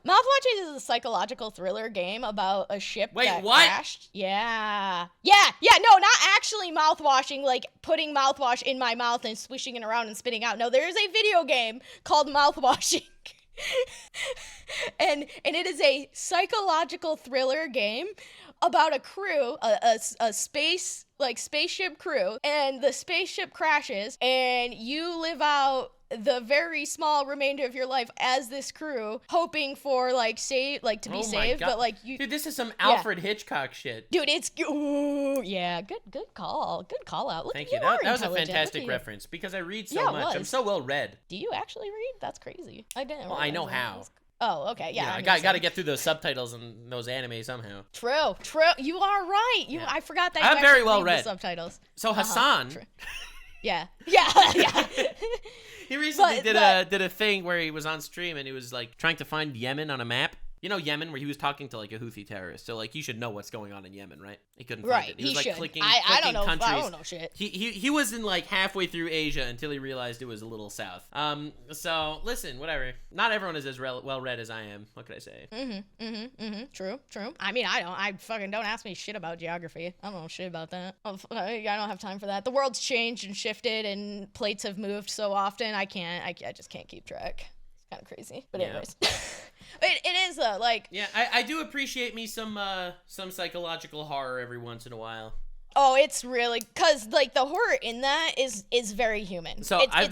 Mouthwashing is a psychological thriller game about a ship that crashed. Yeah. No, not actually mouthwashing, like putting mouthwash in my mouth and swishing it around and spitting out. No, there is a video game called Mouthwashing. and it is a psychological thriller game about a crew, a spaceship crew, and the spaceship crashes, and you live out the very small remainder of your life as this crew, hoping for to be saved, but like you. Dude, this is some Alfred Hitchcock shit. Dude, it's good call out. Look, thank you. That was a fantastic reference because I read so much. I'm so well read. Do you actually read? That's crazy. I didn't. Well, I know how. Oh, okay, yeah. I got to get through those subtitles and those anime somehow. True. You are right. I forgot that. I'm very well read. The subtitles. So Hasan. Yeah. He recently did a thing where he was on stream and he was like trying to find Yemen on a map. You know Yemen, where he was talking to like a Houthi terrorist. So like you should know what's going on in Yemen, right? He couldn't find it. He was like clicking I don't know. countries. I don't know shit. He was in like halfway through Asia until he realized it was a little south. So listen, whatever. Not everyone is as well read as I am. What could I say? True. I mean, I fucking don't ask me shit about geography. I don't know shit about that. I don't have time for that. The world's changed and shifted, and plates have moved so often. I just can't keep track. It's kind of crazy. But anyways. It is though, like. Yeah, I do appreciate me some psychological horror every once in a while. Oh, it's really, cause like the horror in that is very human. So I've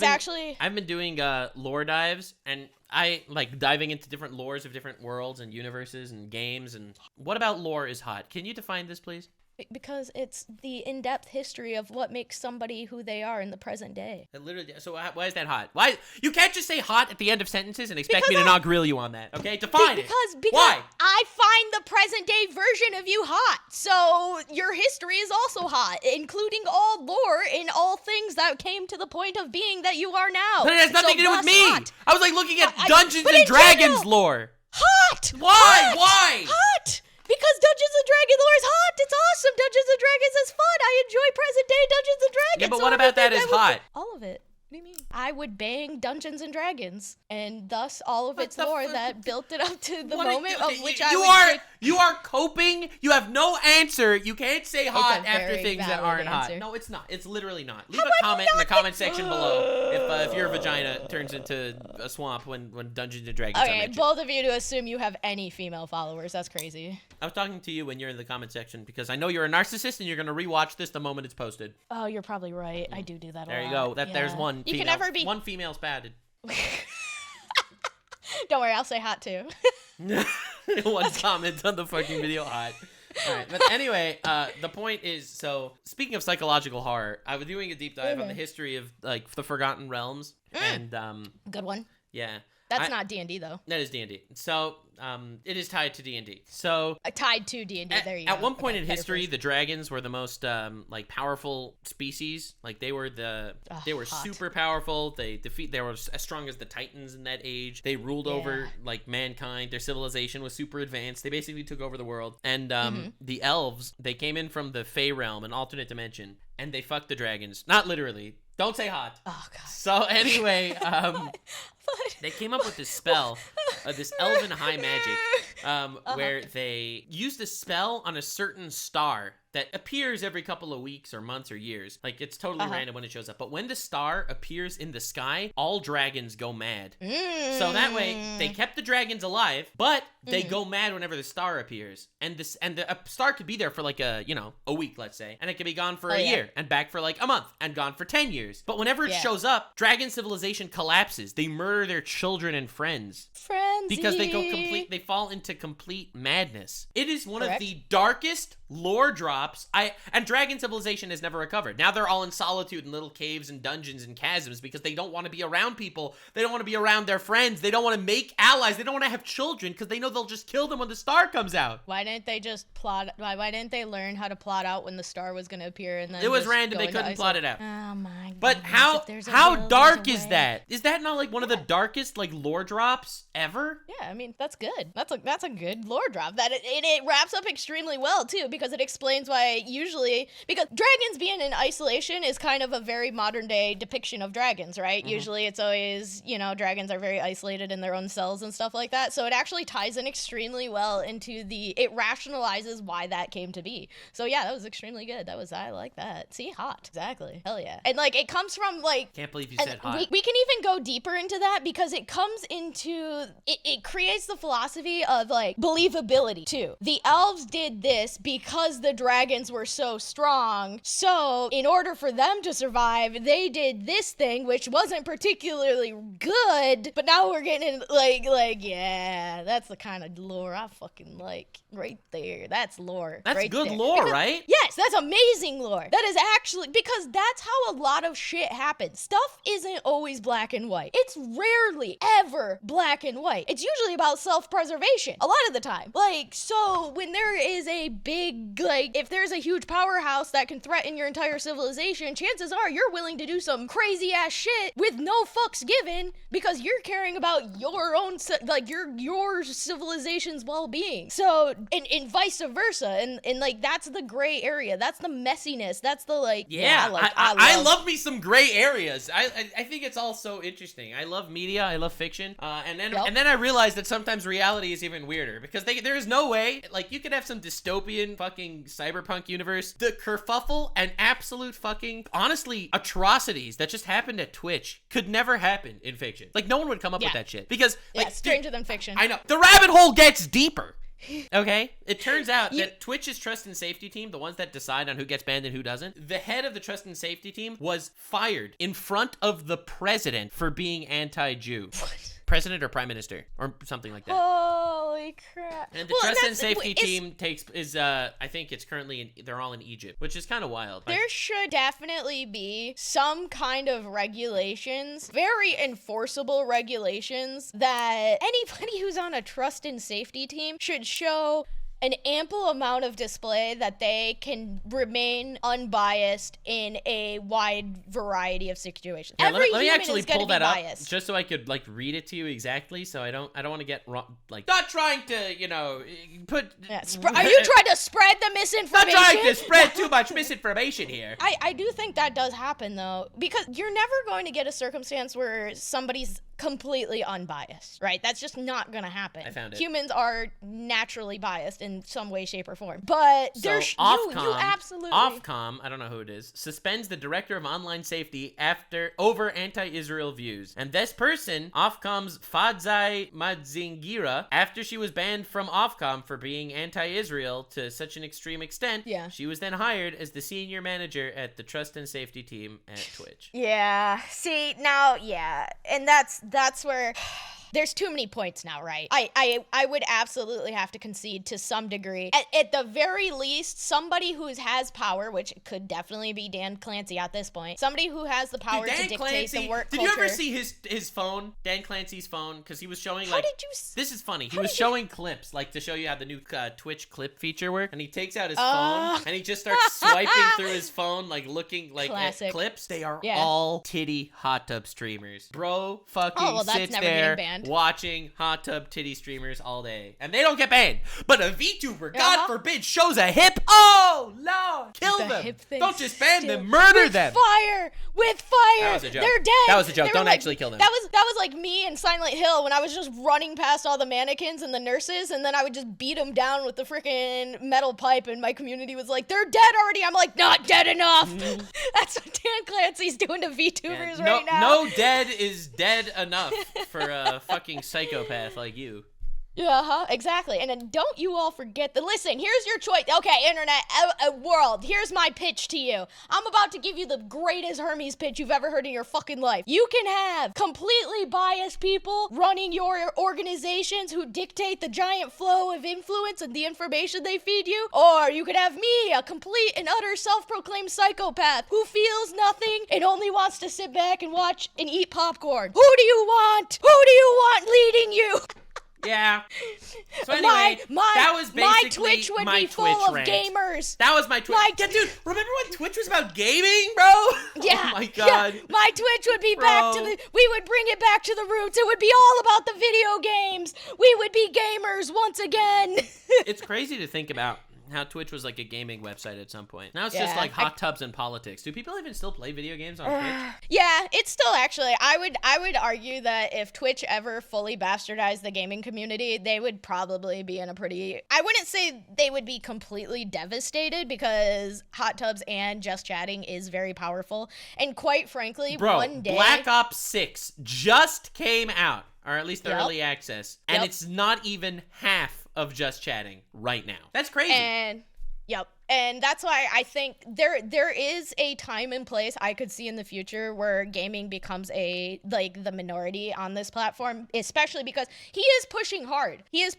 been doing lore dives, and I like diving into different lores of different worlds and universes and games. And what about lore is hot? Can you define this, please? Because it's the in-depth history of what makes somebody who they are in the present day. So why is that hot? Why you can't just say hot at the end of sentences and expect me to not grill you on that? Okay, define it. Because why? I find the present day version of you hot. So your history is also hot, including all lore in all things that came to the point of being that you are now. But it has nothing to do with me. Hot. I was like looking at Dungeons and Dragons lore. Hot. Why? Hot. Because Dungeons and Dragons lore is hot. It's awesome. Dungeons and Dragons is fun. I enjoy present day Dungeons and Dragons. Yeah, but what about that is hot? All of it. What do you mean? I would bang Dungeons and Dragons, and thus all of its lore that built it up to the moment of which You are coping. You have no answer. You can't say hot after things that aren't hot. No, it's not. It's literally not. Leave a comment in the comment section below if your vagina turns into a swamp when Dungeons and Dragons. Okay, both of you to assume you have any female followers. That's crazy. I was talking to you when you're in the comment section because I know you're a narcissist and you're gonna rewatch this the moment it's posted. Oh, you're probably right. I do that a lot. There you go. There's one. You can never be. One female spatted. Don't worry, I'll say hot too. One comment on the fucking video, hot. All right, but anyway, the point is, so speaking of psychological horror, I was doing a deep dive on the history of like the Forgotten Realms, and good one. Yeah, That's not D&D though. That is D&D. So, it is tied to D&D. So tied to D&D. There you go. At one point in history, the dragons were the most like powerful species. Like they were super powerful. They were as strong as the Titans in that age. They ruled over like mankind. Their civilization was super advanced. They basically took over the world. And the elves, they came in from the Fey realm, an alternate dimension, and they fucked the dragons. Not literally. Don't say hot. Oh god. So anyway, they came up with this spell, this elven high magic, where they used a spell on a certain star that appears every couple of weeks or months or years. Like, it's totally random when it shows up. But when the star appears in the sky, all dragons go mad. So that way, they kept the dragons alive, but they go mad whenever the star appears. And the star could be there for like a week, let's say. And it could be gone for a year, and back for like a month, and gone for 10 years. But whenever it shows up, dragon civilization collapses. They murder their children and friends. Because they fall into complete madness. It is one of the darkest lore drops. And dragon civilization has never recovered. Now they're all in solitude in little caves and dungeons and chasms because they don't want to be around people. They don't want to be around their friends. They don't want to make allies. They don't want to have children because they know they'll just kill them when the star comes out. Why didn't they just plot? Why didn't they learn how to plot out when the star was going to appear? And then it was random. They couldn't plot it out. Oh my god. But how dark is that? Is that not like one of the darkest like lore drops ever? Yeah, I mean, that's good. That's a good lore drop. That it wraps up extremely well too, because it explains why because dragons being in isolation is kind of a very modern day depiction of dragons, right? Usually it's always, dragons are very isolated in their own cells and stuff like that. So it actually ties in extremely well into it rationalizes why that came to be. So yeah, that was extremely good. I like that. See, hot. Exactly. Hell yeah. And like, it comes from like, can't believe you said hot. We can even go deeper into that because it comes into, it creates the philosophy of like believability too. The elves did this because the dragons were so strong. So in order for them to survive, they did this thing, which wasn't particularly good. But now we're getting yeah, that's the kind of lore I fucking like right there. That's lore. That's right good there. lore, because, right? Yes, that's amazing lore. That is actually, because that's how a lot of shit happens. Stuff isn't always black and white. It's rarely ever black and white. It's usually about self-preservation a lot of the time. Like, so when there is a big, like, if there's a huge powerhouse that can threaten your entire civilization, chances are you're willing to do some crazy ass shit with no fucks given because you're caring about your own, your civilization's well-being. So, and vice versa. And like, that's the gray area. That's the messiness. That's the like, I love me some gray areas. I think it's all so interesting. I love media. I love fiction. And then I realized that sometimes reality is even weirder because there is no way, like, you could have some dystopian fucking cyberpunk universe. The kerfuffle and absolute fucking, honestly, atrocities that just happened at Twitch could never happen in fiction. Like, no one would come up with that shit because, like, stranger than fiction. I know. The rabbit hole gets deeper. Okay, it turns out that Twitch's trust and safety team, the ones that decide on who gets banned and who doesn't, the head of the trust and safety team was fired in front of the president for being anti-Jew. What? President or prime minister or something like that. Holy crap. And the trust and safety team I think it's currently they're all in Egypt, which is kind of wild. There should definitely be some kind of regulations, very enforceable regulations, that anybody who's on a trust and safety team should show an ample amount of display that they can remain unbiased in a wide variety of situations. Yeah, Every let me human actually is gonna pull be that up biased. just so I could like read it to you exactly. So I don't want to get wrong. Like, not trying to put. Yeah, are you trying to spread the misinformation? Not trying to spread too much misinformation here. I do think that does happen though, because you're never going to get a circumstance where somebody's completely unbiased, right? That's just not gonna happen. I found it. Humans are naturally biased in some way, shape, or form. But so there's you absolutely Ofcom, I don't know who it is, suspends the director of online safety over anti-Israel views. And this person, Ofcom's Fadzai Madzingira, after she was banned from Ofcom for being anti-Israel to such an extreme extent, she was then hired as the senior manager at the trust and safety team at Twitch. Yeah. See, now, and that's where there's too many points now, right? I would absolutely have to concede to some degree. At the very least, somebody who has power, which could definitely be Dan Clancy at this point, somebody who has the power to dictate the work culture. Did you ever see his phone, Dan Clancy's phone? Because he was showing this is funny. He was showing clips, like to show you how the new Twitch clip feature works. And he takes out his phone and he just starts swiping through his phone, like looking like at clips. They are all titty hot tub streamers. Bro fucking sits there watching hot tub titty streamers all day. And they don't get banned. But a VTuber, God forbid, shows a hip. Oh, Lord. Kill them. Don't just ban them. Murder them. With fire. That was a joke. They're dead. That was a joke. Don't actually kill them. That was like me in Silent Hill when I was just running past all the mannequins and the nurses, and then I would just beat them down with the freaking metal pipe, and my community was like, they're dead already. I'm like, not dead enough. That's what Dan Clancy's doing to VTubers right now. No dead is dead enough for a fucking psychopath like you. Yeah, exactly. And then don't you all forget that, listen, here's your choice. Okay, internet, world, here's my pitch to you. I'm about to give you the greatest Hermes pitch you've ever heard in your fucking life. You can have completely biased people running your organizations who dictate the giant flow of influence and the information they feed you, or you could have me, a complete and utter self-proclaimed psychopath who feels nothing and only wants to sit back and watch and eat popcorn. Who do you want? Who do you want leading you? Yeah. So anyway, that was basically my Twitch would be full of gamers. That was my Twitch. Yeah, dude, remember when Twitch was about gaming, bro? Yeah. Oh my God. Yeah. My Twitch would be back to we would bring it back to the roots. It would be all about the video games. We would be gamers once again. It's crazy to think about how Twitch was like a gaming website at some point. Now it's just like hot tubs and politics. Do people even still play video games on Twitch? Yeah, it's still actually. I would argue that if Twitch ever fully bastardized the gaming community, they would probably be in a pretty... I wouldn't say they would be completely devastated because hot tubs and just chatting is very powerful. And quite frankly, one day... Black Ops 6 just came out, or at least the early access, and it's not even half of just chatting right now. That's crazy. And that's why I think there is a time and place I could see in the future where gaming becomes the minority on this platform, especially because he is pushing hard. He's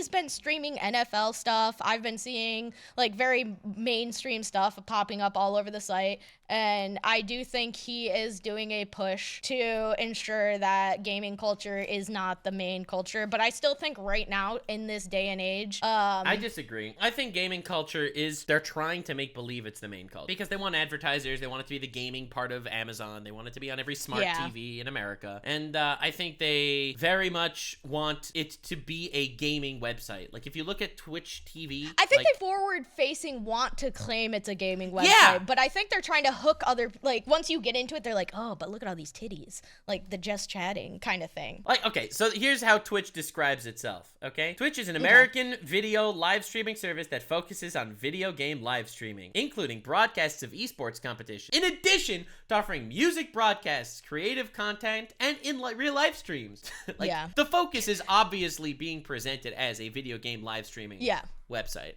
been streaming NFL stuff. I've been seeing like very mainstream stuff popping up all over the site. And I do think he is doing a push to ensure that gaming culture is not the main culture. But I still think right now, in this day and age... I disagree. I think gaming culture they're trying to make believe it's the main culture. Because they want advertisers, they want it to be the gaming part of Amazon, they want it to be on every smart TV in America. And I think they very much want it to be a gaming website. Like, if you look at Twitch TV... I think they forward-facing want to claim it's a gaming website, but I think they're trying to hook other, like, once you get into it, they're like, oh, but look at all these titties, like the just chatting kind of thing. Like, okay, so here's how Twitch describes itself, okay? Twitch is an American video live streaming service that focuses on video game live streaming, including broadcasts of esports competition, in addition to offering music broadcasts, creative content, and real live streams. The focus is obviously being presented as a video game live streaming website.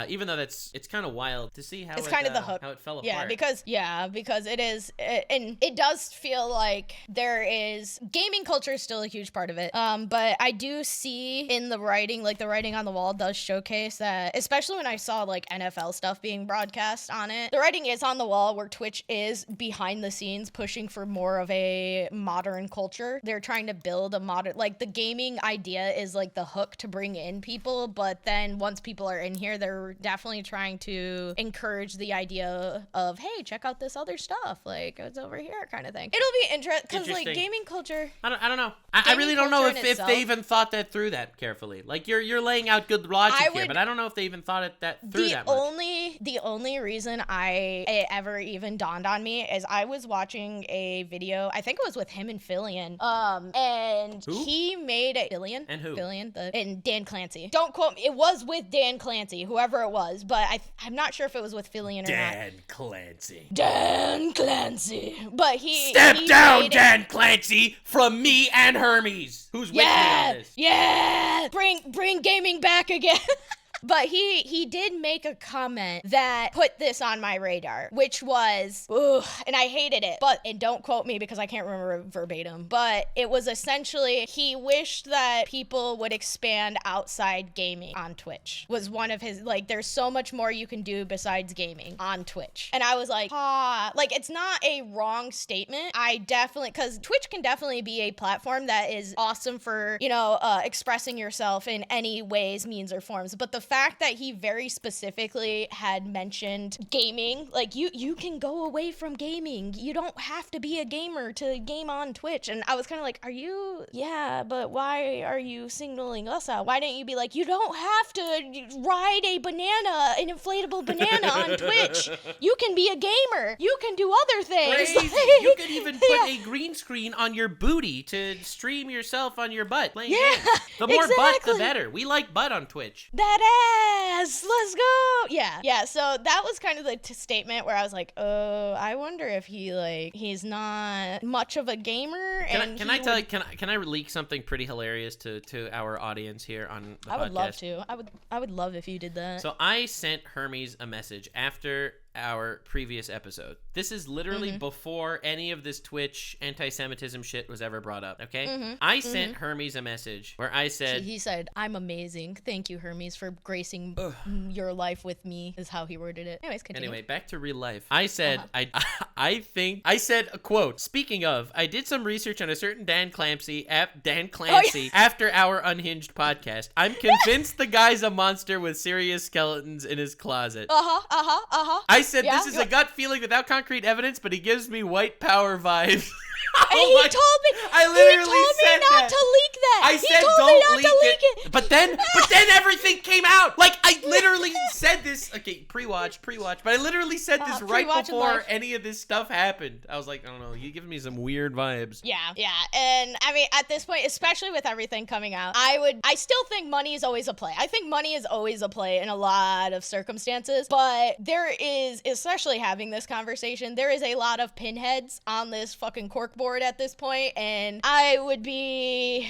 Even though it's kind of wild to see how it's kind of the hook. How it fell apart. Because it is, and it does feel like there is gaming culture is still a huge part of it. But I do see in the writing, like the writing on the wall does showcase that, especially when I saw like NFL stuff being broadcast on it. The writing is on the wall where Twitch is behind the scenes pushing for more of a modern culture. They're trying to build a modern, like the gaming idea is like the hook to bring in people, but then once people are in here, they're definitely trying to encourage the idea of, hey, check out this other stuff, like it's over here kind of thing. It'll be interesting because like gaming culture, I don't know. I really don't know if they even thought that through that carefully. Like you're laying out good logic here, but I don't know if they even thought that through that much. The only reason it ever even dawned on me is I was watching a video, I think it was with him and Fillion, and who? He made it. Fillion? And who? Fillion, and Dan Clancy. Don't quote me. It was with Dan Clancy, whoever it was, but I'm not sure if it was with Fillion or not. Dan Clancy. But he Step down, Dan Clancy, from me and Hermes, who's with me on this. Yeah! Bring gaming back again. But he did make a comment that put this on my radar, which was, ugh, and I hated it, and don't quote me because I can't remember verbatim, but it was essentially, he wished that people would expand outside gaming on Twitch, was one of his, like, there's so much more you can do besides gaming on Twitch. And I was like, like, it's not a wrong statement. I definitely, because Twitch can definitely be a platform that is awesome for, you know, expressing yourself in any ways, means, or forms. But the fact that he very specifically had mentioned gaming, like, you can go away from gaming. You don't have to be a gamer to game on Twitch. And I was kind of like, yeah, but why are you signaling us out? Why didn't you be like, you don't have to ride an inflatable banana on Twitch. You can be a gamer. You can do other things. Crazy. You could even put a green screen on your booty to stream yourself on your butt playing games. The more butt, the better. We like butt on Twitch. That ass. Let's go. Yeah. So that was kind of the statement where I was like, I wonder if he's not much of a gamer. Can I leak something pretty hilarious to our audience here on the podcast? I would love to. I would love if you did that. So I sent Hermes a message after our previous episode. This is literally before any of this Twitch anti-Semitism shit was ever brought up, okay? I sent Hermes a message where I said... He said, I'm amazing. Thank you, Hermes, for gracing your life with me, is how he worded it. Anyways, continue. Anyway, back to real life. I said, I said, a quote, speaking of, I did some research on a certain Dan Clancy after our Unhinged podcast. I'm convinced the guy's a monster with serious skeletons in his closet. I said, this is a gut feeling without concrete evidence, but he gives me white power vibes. And he told me, I literally said not to leak that. I said don't leak it. But then everything came out. Like, I literally said this. Okay, pre-watch. But I literally said this right before any of this stuff happened. I was like, I don't know. You're giving me some weird vibes. Yeah. And I mean, at this point, especially with everything coming out, I still think money is always a play. I think money is always a play in a lot of circumstances. But there is, especially having this conversation, there is a lot of pinheads on this fucking corkboard at this point, and I would be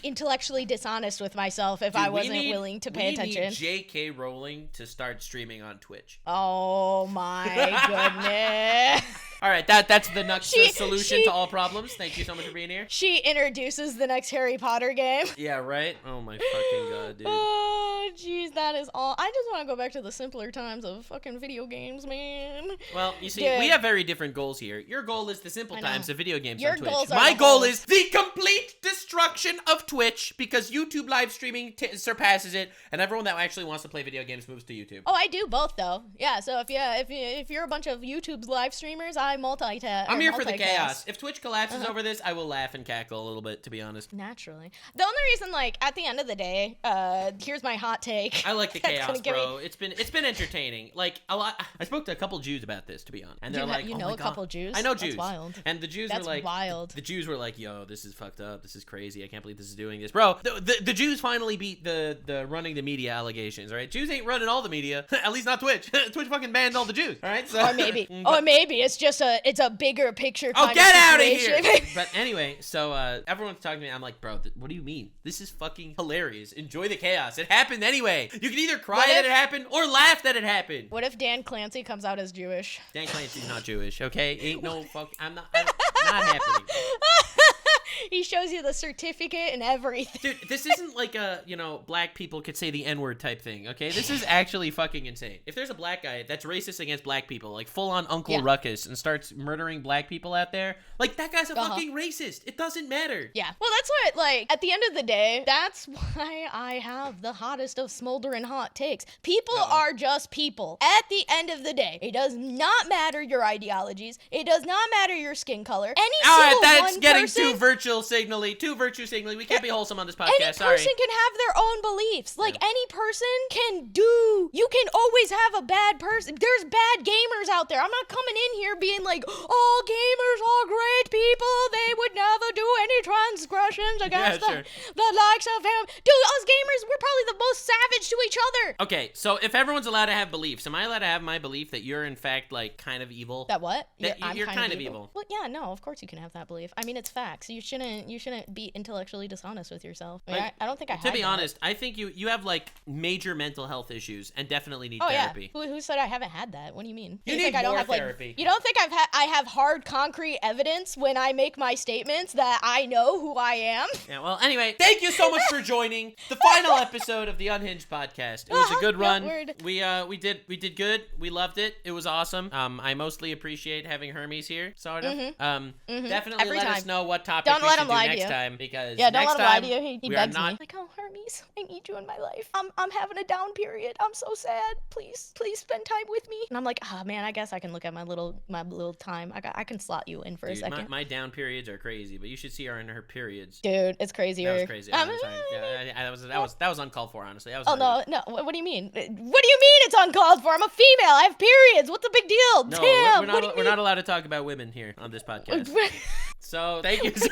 intellectually dishonest with myself if I wasn't willing to pay attention. We need J.K. Rowling to start streaming on Twitch. Oh my goodness. All right, that's the Nuxanor solution to all problems. Thank you so much for being here. She introduces the next Harry Potter game. Yeah, right? Oh my fucking god, dude. Oh, jeez, that is all. I just want to go back to the simpler times of fucking video games, man. Well, you see, we have very different goals here. Your goal is the simple times of video games on Twitch. My goal is the complete destruction of Twitch, because YouTube live streaming surpasses it, and everyone that actually wants to play video games moves to YouTube. Oh, I do both, though. Yeah, so if you're a bunch of YouTube's live streamers, I'm here for the chaos. If Twitch collapses over this, I will laugh and cackle a little bit, to be honest. Naturally. The only reason, like, at the end of the day, here's my hot take. I like the chaos, bro. It's been entertaining. Like, a lot. I spoke to a couple Jews about this, to be honest, and they're like, you know, a couple Jews. I know Jews. That's wild. And the Jews That's were like, wild. The Jews were like, yo, this is fucked up. This is crazy. I can't believe this is doing this, bro. The Jews finally beat the running the media allegations. All right, Jews ain't running all the media. At least not Twitch. Twitch fucking banned all the Jews. All right, so or maybe it's just it's a bigger picture. Oh, get out of here! But anyway, so everyone's talking to me. I'm like, bro, what do you mean? This is fucking hilarious. Enjoy the chaos. It happened anyway. You can either cry that it happened or laugh that it happened. What if Dan Clancy comes out as Jewish? Dan Clancy's not Jewish, okay? Ain't no fuck. I'm not happening. He shows you the certificate and everything. Dude, this isn't like a, black people could say the N-word type thing, okay? This is actually fucking insane. If there's a black guy that's racist against black people, like full-on Uncle Ruckus, and starts murdering black people out there, like, that guy's a fucking racist. It doesn't matter. Yeah. Well, that's what, like, at the end of the day, that's why I have the hottest of smoldering hot takes. People are just people. At the end of the day, it does not matter your ideologies. It does not matter your skin color. That's getting too virtue signally. We can't be wholesome on this podcast. Any person can have their own beliefs. Like, any person you can always have a bad person. There's bad gamers out there. I'm not coming in here being like, all gamers are great people. They would never do any transgressions against the likes of him. Dude, us gamers, we're probably the most savage to each other. Okay, so if everyone's allowed to have beliefs, am I allowed to have my belief that you're in fact, like, kind of evil? That what? That you're kind of evil. Well, yeah, no, of course you can have that belief. I mean, it's facts. You shouldn't shouldn't be intellectually dishonest with yourself. I mean, I don't think I have. To be honest, I think you have like major mental health issues and definitely need therapy. Yeah. Who said I haven't had that? What do you mean? You need I don't more have therapy. You don't think I have hard concrete evidence when I make my statements that I know who I am? Yeah, well, anyway, thank you so much for joining the final episode of the Unhinged podcast. It was a good run. We did good. We loved it. It was awesome. I mostly appreciate having Hermes here, sort of. Definitely Every let time. us know what topic Don't we let should him do lie to next you. time, because Yeah, don't next let him lie time to you. He we begs are not me. Like, oh, Hermes, I need you in my life. I'm having a down period. I'm so sad. Please spend time with me. And I'm like, ah, man, I guess I can look at my little time. I can slot you in for a second. My down periods are crazy, but you should see her in her periods. Dude, it's crazier. That was crazy. I'm sorry. Yeah, that was uncalled for, honestly. That was no. What do you mean? What do you mean it's uncalled for? I'm a female. I have periods. What's the big deal? No, Damn. we're not allowed to talk about women here on this podcast. So thank you. And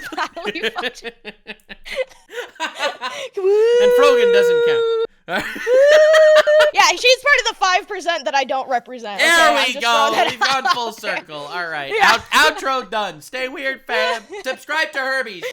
Frogan doesn't count. Yeah, she's part of the 5% that I don't represent. There okay? we go. We've gone full circle. All right. Yeah. Outro done. Stay weird, fam. Subscribe to Hermes.